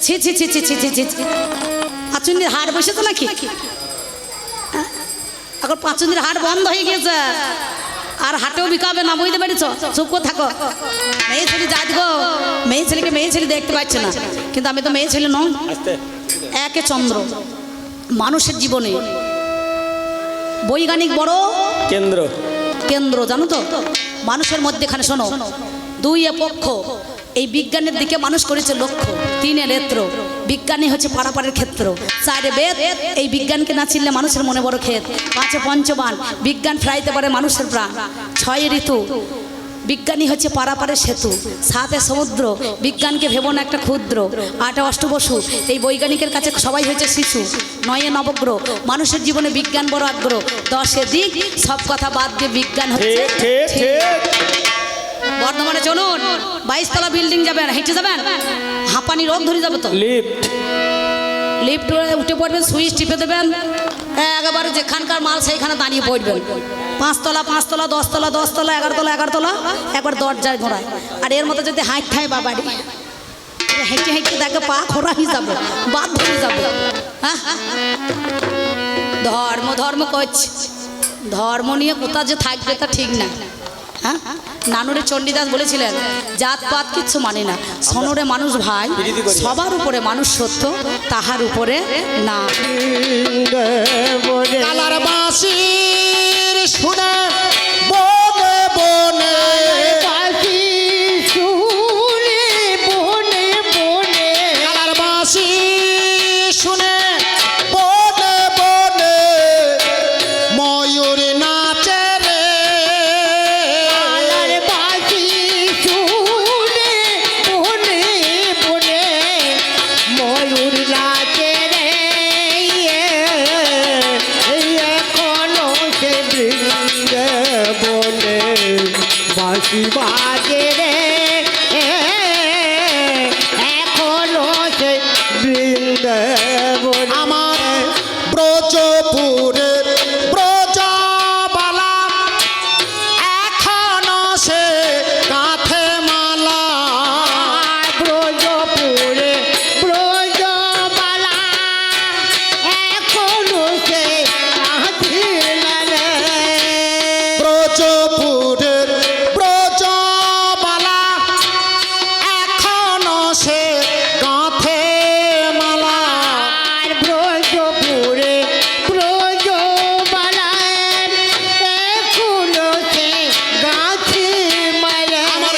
ছি ছি ছি ছি ছি ছি ছি ছি পাঁচুন্দির হাট বসেছে নাকি এখন পাঁচুন্দির হাট বন্ধ হয়ে গিয়েছে আর হাটেও বিকাবে না বুঝতে পেরেছ চুপ করে থাকো মেয়ে ছেলে যাত গো মেয়ে ছেলেকে মেয়ে ছেলে দেখতে পাচ্ছে না কিন্তু আমি তো মেয়ে ছেলে নই আস্তে একে চন্দ্র মানুষের জীবনে বৈজ্ঞানিক বড় কেন্দ্র কেন্দ্র জানো তো মানুষের মধ্যেখানে শোনো দুই পক্ষ এই বিজ্ঞানের দিকে মানুষ করেছে লক্ষ্য তিনে নেত্র বিজ্ঞানী হচ্ছে পারাপারের ক্ষেত্র চারে বেদ এই বিজ্ঞানকে না চিনলে মানুষের মনে বড় ক্ষেত পাঁচে পঞ্চবান বিজ্ঞান ফেরাইতে পারে মানুষের প্রাণ ছয় ঋতু বিজ্ঞানী হচ্ছে পারাপারের সেতু সাতে সমুদ্র বিজ্ঞানকে ভেবো না একটা ক্ষুদ্র আটে অষ্টবসু এই বৈজ্ঞানিকের কাছে সবাই হয়েছে শিশু নয়ে নবগ্রহ মানুষের জীবনে বিজ্ঞান বড় আগ্রহ দশে দিক সব কথা বাদ দিয়ে বিজ্ঞান হচ্ছে ঠিক ঠিক ঠিক বর্ধমানে চলুন 22 তলা বিল্ডিং যাবেন হেঁটে যাবেন হাঁপানি রোগ ধরে যাবে তো লিফট লিফট উঠে পড়বেন সুইচ টিপে দেবেন একেবারে যেখানকার মাল সেইখানে দাঁড়িয়ে পড়বেন 5 তলা 5 তলা 10 তলা 10 তলা 11 তলা 11 তলা একবার দরজায় ঘোরায় আর এর মতো যদি হাঁট খায় বাবারি হেঁটে হেঁটে দেখে পা খোরা হয়ে যাবে বাদ ধরে যাবে হ্যাঁ ধর্ম ধর্ম করছে ধর্ম নিয়ে কোথা যে থাকবে তা ঠিক না হ্যাঁ নানুরে চণ্ডীদাস বলেছিলেন জাতপাত কিচ্ছু মানে না সনরে মানুষ ভাই সবার উপরে মানুষ সত্য তাহার উপরে না কালার বাঁশির শুনে বনে বনে বাঁশি শুনে বনে বনে কালার বাঁশি শুনে বনে বনে ময়ূর নাচে রে কালার বাঁশি শুনে বনে বনে ময়ূর নাচে রে এখনো সে বৃন্দাবনে বাঁশি বাজে রে এখনো সে বৃন্দাবনে আমার ব্রজপুরের ব্রজবালা এখনো সে কাঁথে মালা ব্রজপুরে ব্রজবালা এখনো সে কাঁথে মালা ব্রজপুরের ব্রজবালা এখনো সে কাঁথে মালা ব্রজপুরে ব্রজবালা এখনো সে গাছে মালা আমার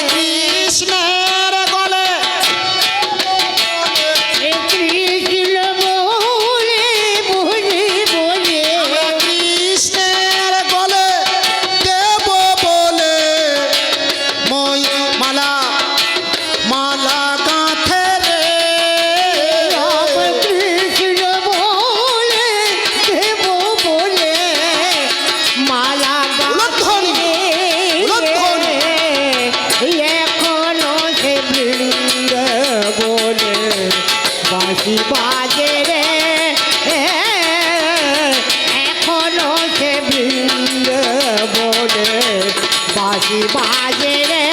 বাঁশি বাজে রে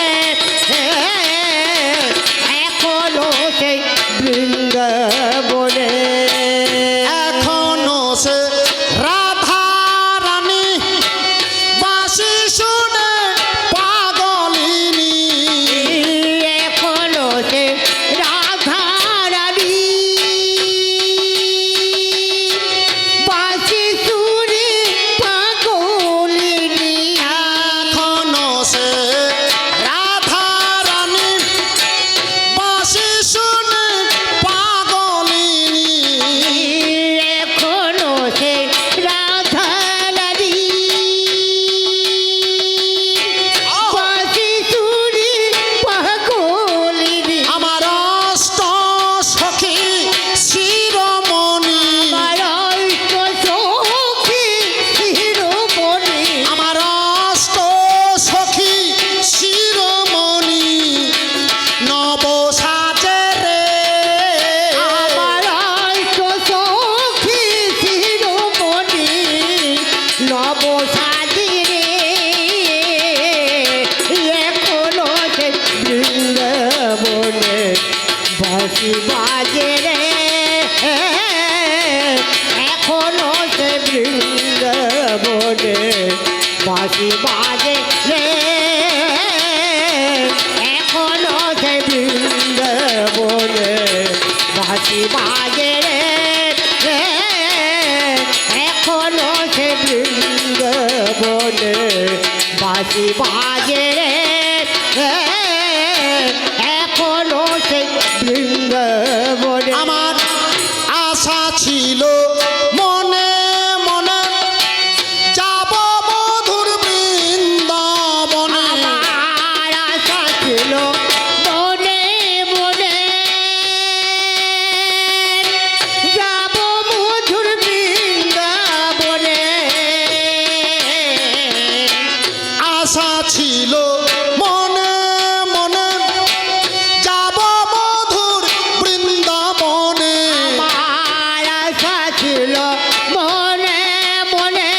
এখনো সেই বৃন্দাবনে এখনো সে রাধা রানী বাঁশি শুনে পাগলিনী এখনো সে রাধা রানী বাঁশি সুরে পাগলিনী এখনো সে রাধা রানী বাঁশি শুনে পাগলিনী এখনো সে রাধা রানী বাঁশি সুরে পাগলিনী আমার অষ্ট সখী শিরোমণি আমার অষ্ট সখী শিরোমণি নব সাজে রে বাঁশি বাজে রে এখনো সে বৃন্দাবনে বাঁশি বাজে রে এখনো সে বৃন্দাবনে বাঁশি বাজে রে এখনো সে বৃন্দাবনে বাঁশি বাজে রে এখনো সে বৃন্দাবনে আমার আশা ছিল মনে মনে যাব মধুর বৃন্দাবনে আমার আশা ছিল মনে মনে যাব মধুর বৃন্দাবনে আশা ছিল মনে মনে যাব মধুর বৃন্দাবনে আমার আশা ছিল মনে মনে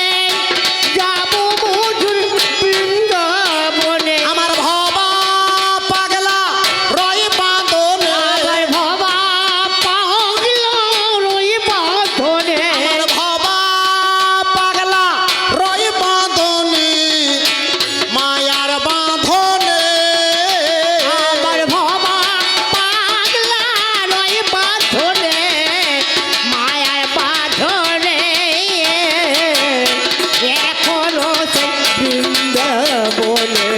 যাব মধুর বৃন্দাবনে আমার ভবা পাগলা রয় বাঁধনে আমার ভবা পাগলা রই বাঁধনে আমার ভবা পাগলা রয় বাঁধনে মায়ার বাঁধনে আমার ভবা পাগলা রই বাঁধনে মায়ার বাঁধনে এখনো সে বৃন্দাবনে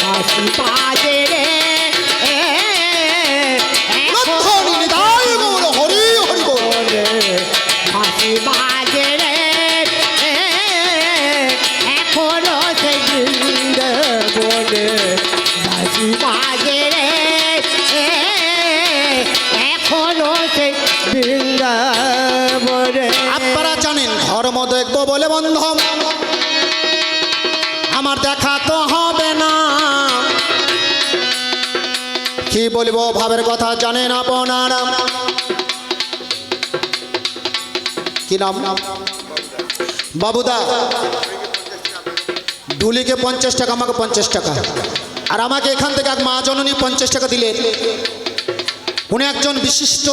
বাঁশি বাজে রে লক্ষণী নিতাই গৌর হরি হরি বল বাঁশি বাজে রে এখনো সে বৃন্দাবনে বাঁশি বাজে রে এখনো সে বৃন্দাবনে আপনারা জানেন ধর্ম দেখবো বলে বন্ধম আমার দেখা তো হবে না কি বলবো ভাবের কথা জানেন আপনারা কি নাম বাবুদা ডুলিকে 50 টাকা আমাকে 50 টাকা আর আমাকে এখান থেকে এক মা জননী 50 টাকা দিলেন উনি একজন বিশিষ্ট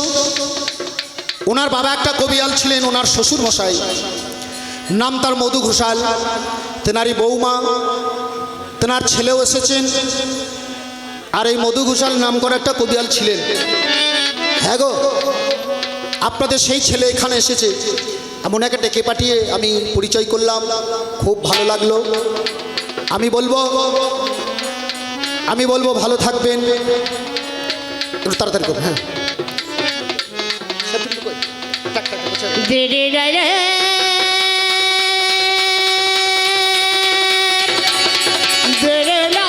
ওনার বাবা একটা কবিয়াল ছিলেন ওনার শ্বশুর মশাই নাম তার মধু ঘোষাল তেনারি বৌমা তেনার ছেলেও এসেছেন আর এই মধু ঘোষাল নাম করে একটা কবিয়াল ছিলেন হ্যাঁ গো আপনাদের সেই ছেলে এখানে এসেছে আমি ওনাকে ডেকে পাঠিয়ে আমি পরিচয় করলাম খুব ভালো লাগলো আমি বলবো ভালো থাকবেন একটু তাড়াতাড়ি করুন হ্যাঁ দিদি রে দিদি না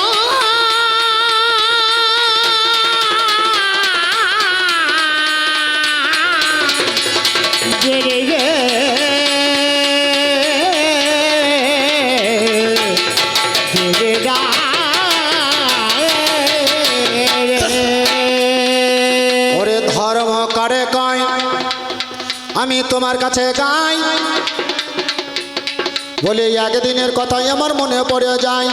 দিদি রে দিদি না ওরে ধর্ম করে কয় আমি তোমার কাছে গাই বলে একদিনের কথাই আমার মনে পড়ে যায়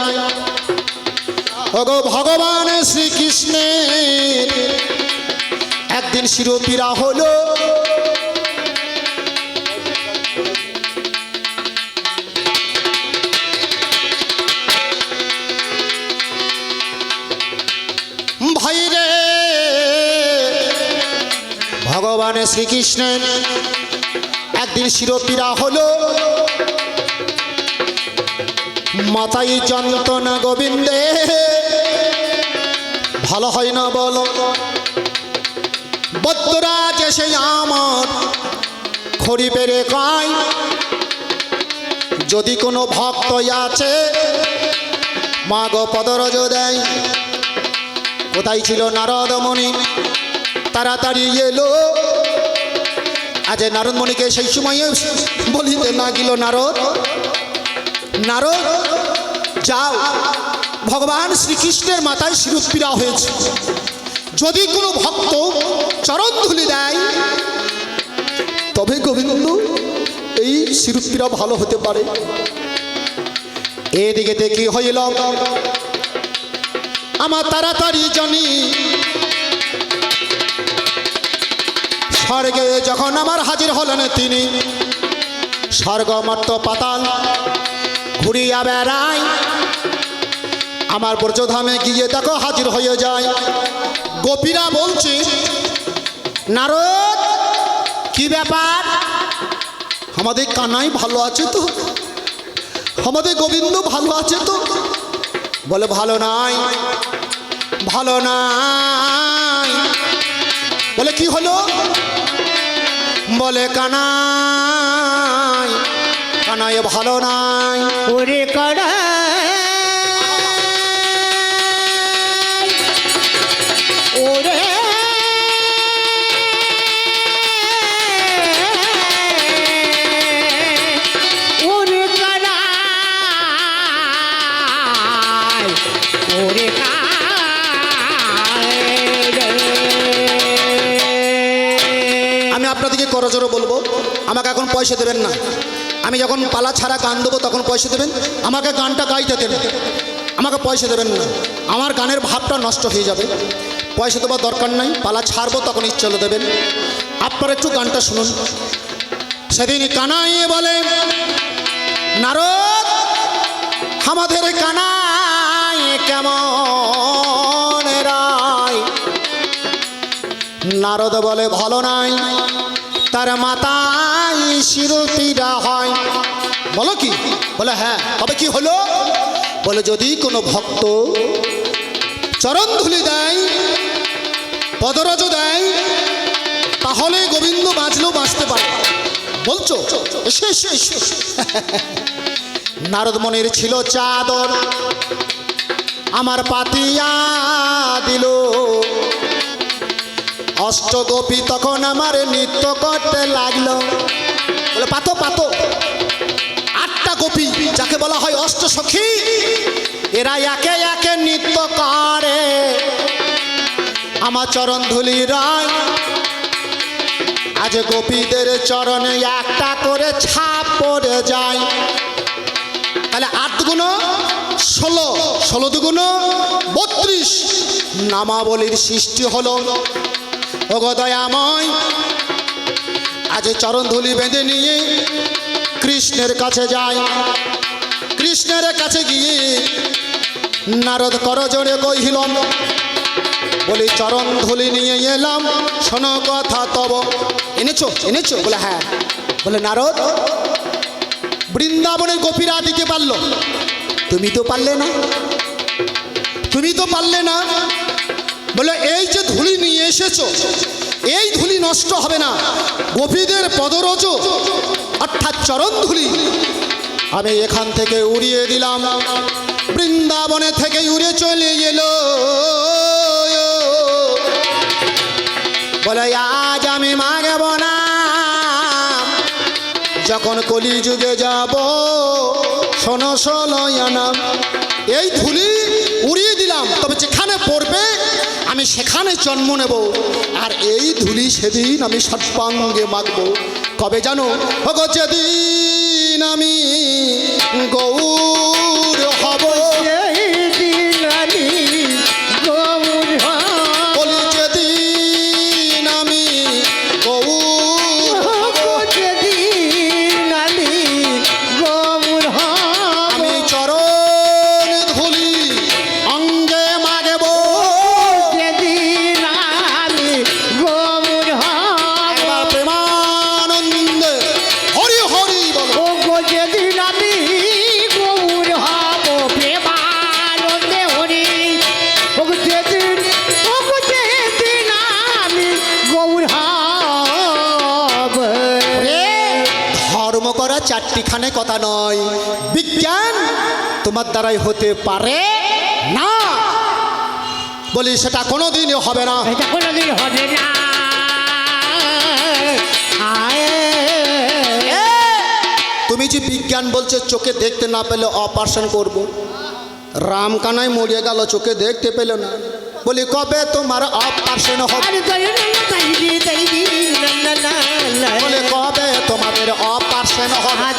ওগো ভগবান শ্রীকৃষ্ণের একদিন শিরোপীড়া হলো। ভাইরে ভগবান শ্রীকৃষ্ণের একদিন শিরোপীড়া হলো, মাথায় যন্ত্রণা গোবিন্দে ভালো হয় না বলো। বদ্যরাজ এসে আমার খড়ি পেরে কয়, যদি কোনো ভক্ত আছে মা গো পদরজ দেয়। কোথায় ছিল নারদ মুনি? তাড়াতাড়ি এলো। আজ নারদ মুনিকে সেই সময়ে বলিতে না গেল, নারদ নারদ যাও, ভগবান শ্রীকৃষ্ণের মাথায় শিরোপীড়া হয়েছে, যদি কোনো ভক্ত চরণ ধুলি দেয় তবে গোবিন্দ এই শিরোপীড়া ভালো হতে পারে। এদিকে কি হইল আমার তাড়াতাড়ি জানি, স্বর্গে যখন আমার হাজির হলেন তিনি, স্বর্গ মর্ত পাতাল ঘুরিয়া বেড়ায়, আমার ব্রজধামে গিয়ে দেখো হাজির হয়ে যায়। গোপীরা বলছে, নারদ কি ব্যাপার? আমাদের কানাই ভালো আছে তো? আমাদের গোবিন্দ ভালো আছে তো? বলে ভালো নাই, ভালো নাই। বলে কি হলো? বলে কানাই, কানাই ভালো নাই। ওরে কারা ওরে ওরে কারা ওরে আমি আপনাদেরকে করজোরে বলবো, আমাকে এখন পয়সা দেবেন না। আমি যখন পালা ছাড়া গান দেবো তখন পয়সা দেবেন। আমাকে গানটা গাইতে দেন, আমাকে পয়সা দেবেন না, আমার গানের ভাবটা নষ্ট হয়ে যাবে। পয়সা দেওয়ার দরকার নাই, পালা ছাড়বো তখন ইচ্ছে হলো দেবেন। আপনারা একটু গানটা শুনুন। সেদিন কানাই বলে, নারদ আমাদের কানাই কেমন রায়? নারদ বলে ভালো নাই, তার মাথায় শিরোপীড়া হয়। বলো কি? বলে হ্যাঁ। তবে কি হলো? বলে যদি কোনো ভক্ত চরণ ধুলি দেয়, পদরজ দেয়, তাহলে গোবিন্দ বাঁচলেও বাঁচতে পারে। বলছো এসে এসে এসে। নারদ মুনির ছিল চাদর, আমার পাতিয়া দিল। অষ্টগোপী তখন আমার নৃত্য করতে লাগলো। বলে পাতো পাতো। 8টা গোপী, যাকে বলা হয় অষ্টসখী, এরা একে একে নৃত্য করে আমার চরণ ধুলি রায়। আজ গোপীদের চরণে একটা করে ছাপ পড়ে যায়। তাহলে 8 গুণ 16, 16 দুগুণ 32 নামাবলীর সৃষ্টি হলো। ওগো দয়াময়, আজ চরণ ধুলি বেঁধে নিয়ে কৃষ্ণের কাছে যায়। কৃষ্ণের কাছে গিয়ে নারদ করজোড়ে কহিল, বলি চরণ ধুলি নিয়ে এলাম, শোনো কথা তব। এনেছো এনেছো? বলে হ্যাঁ। বলে নারদ, বৃন্দাবনের গোপীরা দিতে পারলো, তুমি তো পারলে না, তুমি তো পারলে না। বলে এই যে ধুলি নিয়ে এসেছো, এই ধুলি নষ্ট হবে না। গোপীদের পদরজ অর্থাৎ চরণ ধুলি আমি এখান থেকে উড়িয়ে দিলাম। বৃন্দাবনে থেকে উড়ে চলে এলো। বলে আজ আমি মাগব না, যখন কলিযুগে যাব শোনো ষোলয়ানা। এই ধুলি উড়িয়ে দিলাম, তবে যেখানে পড়বে আমি সেখানে জন্ম নেব। আর এই ধুলি সেদিন আমি সর্বাঙ্গে মাগব। কবে জানো? ওগো যেদিন আমি গৌর হব, সেই দিন আমি এখানে কথা নয়, বিজ্ঞান তোমার দ্বারাই হতে পারে না, বলি সেটা কোনোদিনই হবে না। এটা কোনোদিন হবে না। তুমি যে বিজ্ঞান বলছে চোখে দেখতে না পেলে অপারেশন করব, রাম কানাই মরিয়ে গেল চোখে দেখতে পেল না, বলি কবে তোমার অপারেশন হবে, বলে কবে তোমাদের অপারেশন হবে,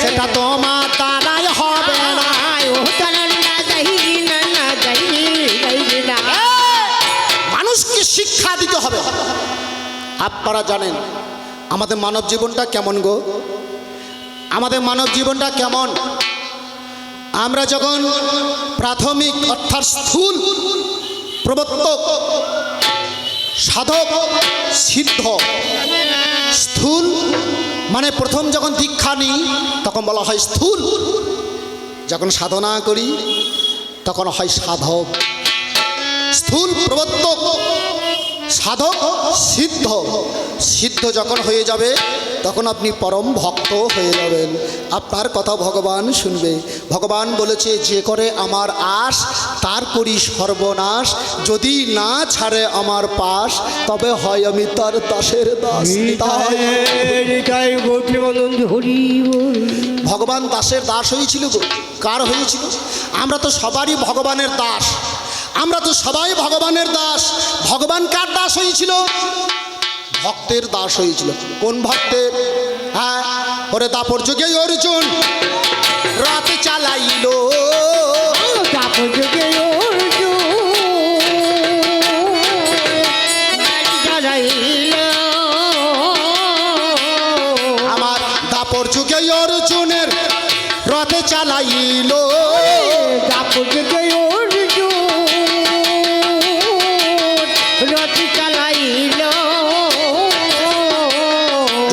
সেটা তোমার দ্বারাই হবে না। মানুষকে শিক্ষা দিতে হবে। আপনারা জানেন আমাদের মানব জীবনটা কেমন গো, আমাদের মানব জীবনটা কেমন। আমরা যখন প্রাথমিক অর্থাৎ স্থূল প্রবর্তক সাধক সিদ্ধ, স্থূল মানে প্রথম যখন দীক্ষা নিই তখন বলা হয় স্থূল, যখন সাধনা করি তখন হয় সাধক। স্থূল প্রবর্তক সাধক সিদ্ধ, সিদ্ধ যখন হয়ে যাবে তখন আপনি পরম ভক্ত হয়ে যাবেন, আপনার কথা ভগবান শুনবে। ভগবান বলেছে যে করে আমার আশ তার করি সর্বনাশ, যদি না ছাড়ে আমার পাশ তবে হয় আমি তার দাসের দাস। ভগবান দাসের দাস হয়েছিল গো, কার হয়েছিল? আমরা তো সবারই ভগবানের দাস, আমরা তো সবাই ভগবানের দাস। ভগবান কার দাস হয়েছিল? ভক্তের দাস হয়েছিল। কোন ভক্তের? হ্যাঁ, ওরে দাপর যুগে অর্জুন রথ চালাইল, দাপর যুগে আমার দাপর যুগে অর্জুনের রথ চালাইল, দাপর যুগে রথ চালাইল।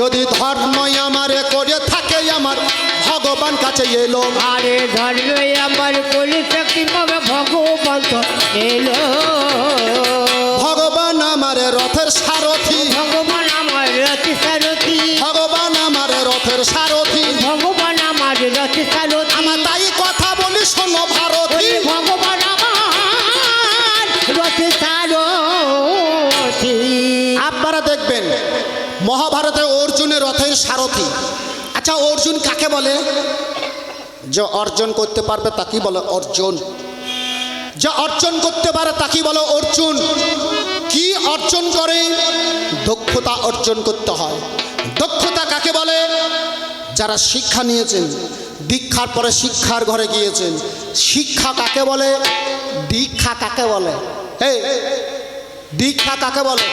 যদি ধর্মই আমারে করে থাকে আমার ভগবান কাছে এলো, আরে ধর্ম আমার করে থাকি ভগবান এলো, ভগবান আমার রথের সারথি, ভগবান আমার রথ সারথি, ভগবান আমার রথের সারথি, ভগবান আমার রথ সারথি। আমার তাই কথা বলি শোনো ভারতী, ভগবান আমার রথ সারথি। আপনারা দেখবেন মহাভারতে অর্জুনের রথের সারথি। আচ্ছা অর্জুন কাকে বলে? যে অর্জন করতে পারবে তাকেই বলে অর্জুন, যে অর্জন করতে পারে তাকেই বলে অর্জুন। কি অর্জন করে? দক্ষতা অর্জন করতে হয়। দক্ষতা কাকে বলে? যারা শিক্ষা নিয়েছেন, দীক্ষার পরে শিক্ষার ঘরে গিয়েছেন। শিক্ষা কাকে বলে? দীক্ষা কাকে বলে? এই দীক্ষা কাকে বলে?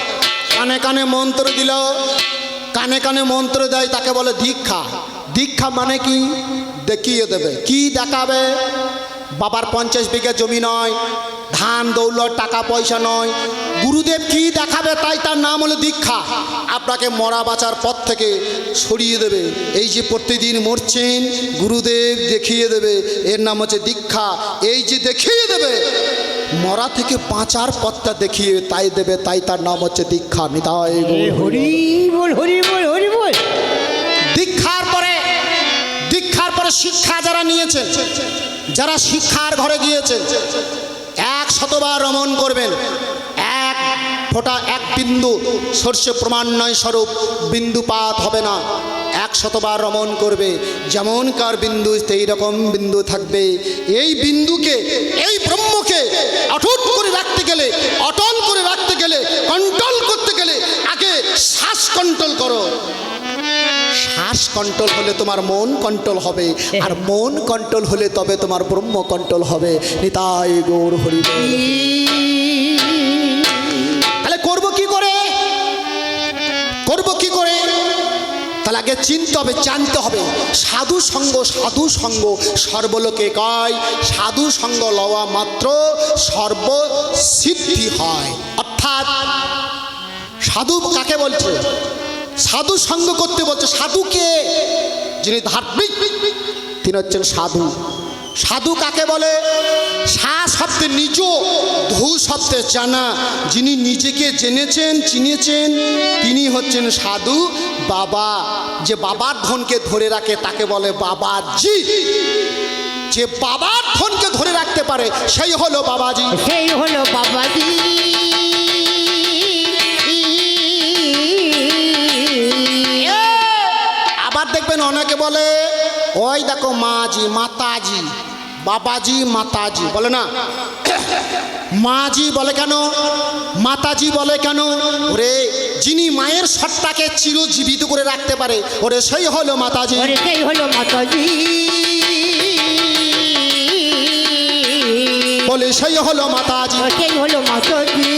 কানে কানে মন্ত্র দিল, কানে কানে মন্ত্র দেয় তাকে বলে দীক্ষা। দীক্ষা মানে কি? দেখিয়ে দেবে। কি দেখাবে? বাবার 50 বিঘা জমি নয়, ধান দৌলত টাকা পয়সা নয়, গুরুদেব কি দেখাবে তাই তার নাম হলো দীক্ষা। আপনাকে মরা বাঁচার পথ থেকে সরিয়ে দেবে। এই যে প্রতিদিন মরছেন গুরুদেব দেখিয়ে দেবে, এর নাম হচ্ছে দীক্ষা। এই যে দেখিয়ে দেবে মরা থেকে বাঁচার পথটা দেখিয়ে তাই দেবে, তাই তার নাম হচ্ছে দীক্ষা। নিতাই গৌর হরি। হরি বল হরি বল হরি বল। দীক্ষার পরে শিক্ষা যারা নিয়েছেন, যারা শিক্ষার ঘরে গিয়েছেন 100বার রমণ করবেন। এক ফোঁটা এক বিন্দু সর্ষে প্রমাণ্বয় স্বরূপ বিন্দুপাত হবে না। 100বার রমণ করবে, যেমনকার বিন্দু সেই রকম বিন্দু থাকবে। এই বিন্দুকে, এই ব্রহ্মকে অটুট করে রাখতে গেলে, অটল করে রাখতে গেলে, কন্ট্রোল করতে গেলে আগে শ্বাস কন্ট্রোল করো। শ্বাস কন্ট্রোল হলে তোমার মন কন্ট্রোল হবে, আর মন কন্ট্রোল হলে তবে তোমার ব্রহ্ম কন্ট্রোল হবে। নিতাই গৌর হরি বল। তাহলে করব কি করে? করব কি করে? তাহলে আগে চিনতে হবে, জানতে হবে। সাধু সঙ্গ, সাধু সঙ্গ সর্বলোকে কয়, সাধু সঙ্গ লওয়া মাত্র সর্বসিদ্ধি হয়। অর্থাৎ সাধু কাকে বলছে? সাধু সঙ্গ করতে বলছে। সাধুকে যিনি ধার্মিক তিনি হচ্ছেন সাধু। সাধু কাকে বলে? সা শব্দে নিজ, ধু শব্দে জানা। যিনি নিজেকে জেনেছেন, চিনেছেন, তিনি হচ্ছেন সাধু। বাবা, যে বাবার ধনকে ধরে রাখে তাকে বলে বাবাজি। যে বাবার ধনকে ধরে রাখতে পারে সেই হলো বাবাজি। সেই হলো বাবাজি। আবার দেখবেন অনেকে বলে ওই দেখো মাজি, মাতাজি, বাবাজি, মাতাজি বলে না। মাজি বলে কেন, মাতাজি বলে কেন? ওরে যিনি মায়ের সত্তাকে চিরজীবিত করে রাখতে পারে, ওরে সেই হলো মাতাজি। ওরে সেই হলো মাতাজি। বলে সেই হলো মাতাজি। সেই হলো মাতাজি।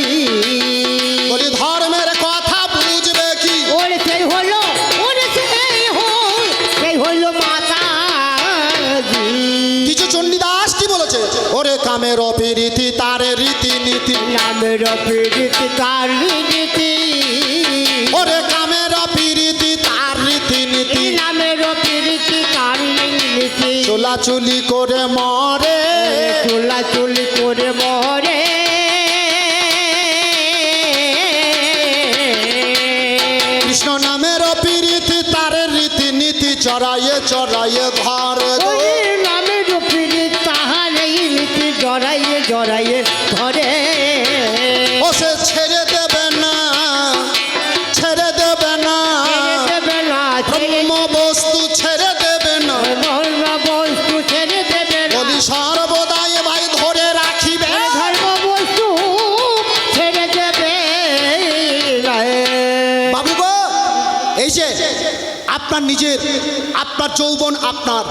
বলি ধর্মের কথা বুঝবে কি? ওরে সেই হলো, ওরে সেই হলো মাতাজি। কিছু চণ্ডীদাস কি বলেছে? ওরে কামের অপিরীতি তার রীতিনীতি, নামের প্রীতি তার রীতি। ওরে কামের অপিরীতি তার রীতিনীতি, নামের প্রীতি তার রীতি। চোলাচুলি করে মরে, চুলাচুলি করে মরে। কৃষ্ণ নামের অপিরীতি তার রীতিনীতি, চড়াইয়ে চড়াইয়ে ধরে গো। ওই নামের প্রীতি তাহার এই নীতি জড়াইয়ে জড়াইয়ে ধরে। ও সে ছেড়ে দেবে না, ছেড়ে দেবে না, দেবে না ব্রহ্ম বস্তু ছেড়ে দেবে না। ধর্ম বস্তু ছেড়ে দেবে না। বলি সর্বদাই ভাই ধরে রাখিবে। ধর্ম বস্তু ছেড়ে দেবে না। বাবু গো, এই যে আপনার নিজের, আপনার যৌবন আপনার,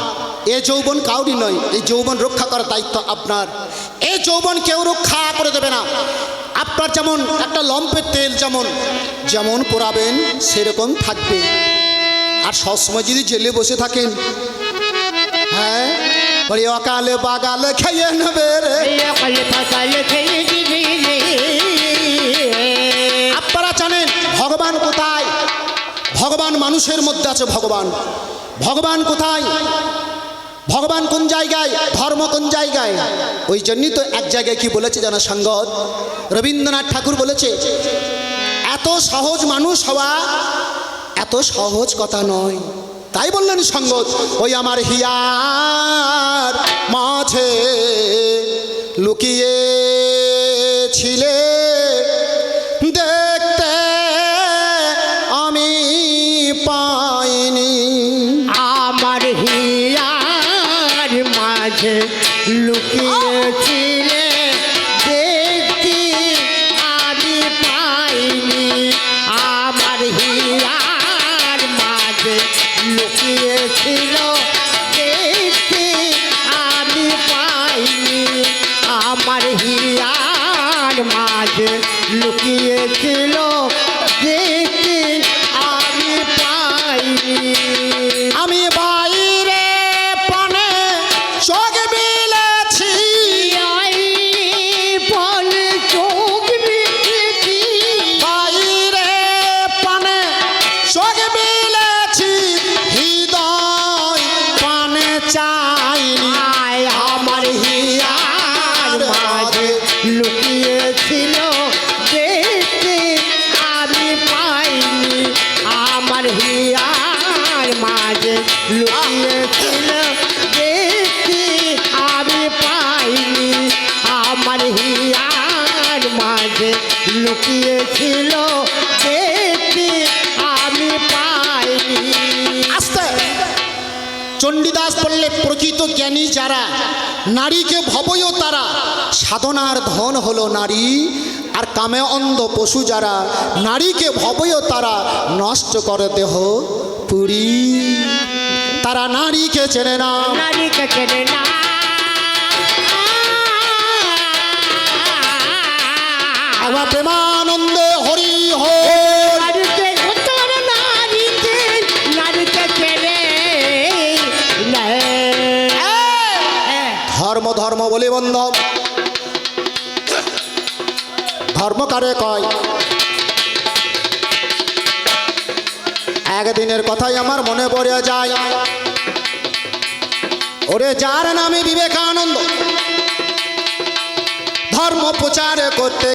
এ যৌবন কাউরি নয়। এই যৌবন রক্ষা করার দায়িত্ব আপনার। এই যৌবন কেউ রক্ষা করে দেবে না। আপনার যেমন একটা লম্পের তেল যেমন যেমন পোড়াবেন সেরকম থাকবে। আর সবসময় যদি জেলে বসে থাকেন, হ্যাঁ বলি অকালে বাগালে খেয়ে নেবে রে। সকালে সকালে খেয়ে দিবি। আপনারা জানেন ভগবান কোথায়? ভগবান মানুষের মধ্যে আছে। ভগবান, ভগবান কোথায়? ভগবান কোন জায়গায়? ধর্ম কোন জায়গায়? ওই জন্যই তো এক জায়গায় কি বলেছে জানা সঙ্গত? রবীন্দ্রনাথ ঠাকুর বলেছে, এত সহজ মানুষ হওয়া এত সহজ কথা নয়। তাই বললেন সঙ্গত, ওই আমার হিয়ার মাঝে লুকিয়ে ছিলে দেখতে আমি পাইনি। আমার হিয়ার মাঝে লুকিয়েছিলে দেখতে আমি পাইনি। আমার হিয়ার মাঝে লুকিয়েছিল দেখতে আমি পাইনি। আমার হিয়ার মাঝে লুকিয়েছিল দেখতে আমি পাইনি। আমি বাইরে পানে চোখ বিলেছি, বলে চোখ বিকেছি। বাইরে পানে চোখ বিলেছি, হৃদয় পানে চাইনি। আয় আমার হিয়ার মাঝে লুকিয়েছিল দেখতে আমি পাইনি। আমার হিয়ার মাঝে লুকিয়েছিল দেখতে আমি পাইনি। আমার হিয়ার মাঝে লুকিয়েছিল দেখতে আমি পাইনি। আস্তে চণ্ডীদাস বললে, প্রকৃত জ্ঞানী যারা, নারীকে ভবয় তারা, সাধনার ধন হলো নারী। আর কামে অন্ধ পশু যারা, নারীকে ভবয় তারা, নষ্ট করে দেহ পুরী। তারা নারীকে চেনে না। নারীকে চেনে না। আবার প্রেমানন্দে হরি হো। নারীকে উত্তর নারীকে নারীকে চেনে না। ধর্ম ধর্ম বলে বন্ধ, ধর্ম কারে কয়? একদিনের কথাই আমার মনে পড়ে যায়। ওরে যার নামে বিবেকানন্দ ধর্ম প্রচার করতে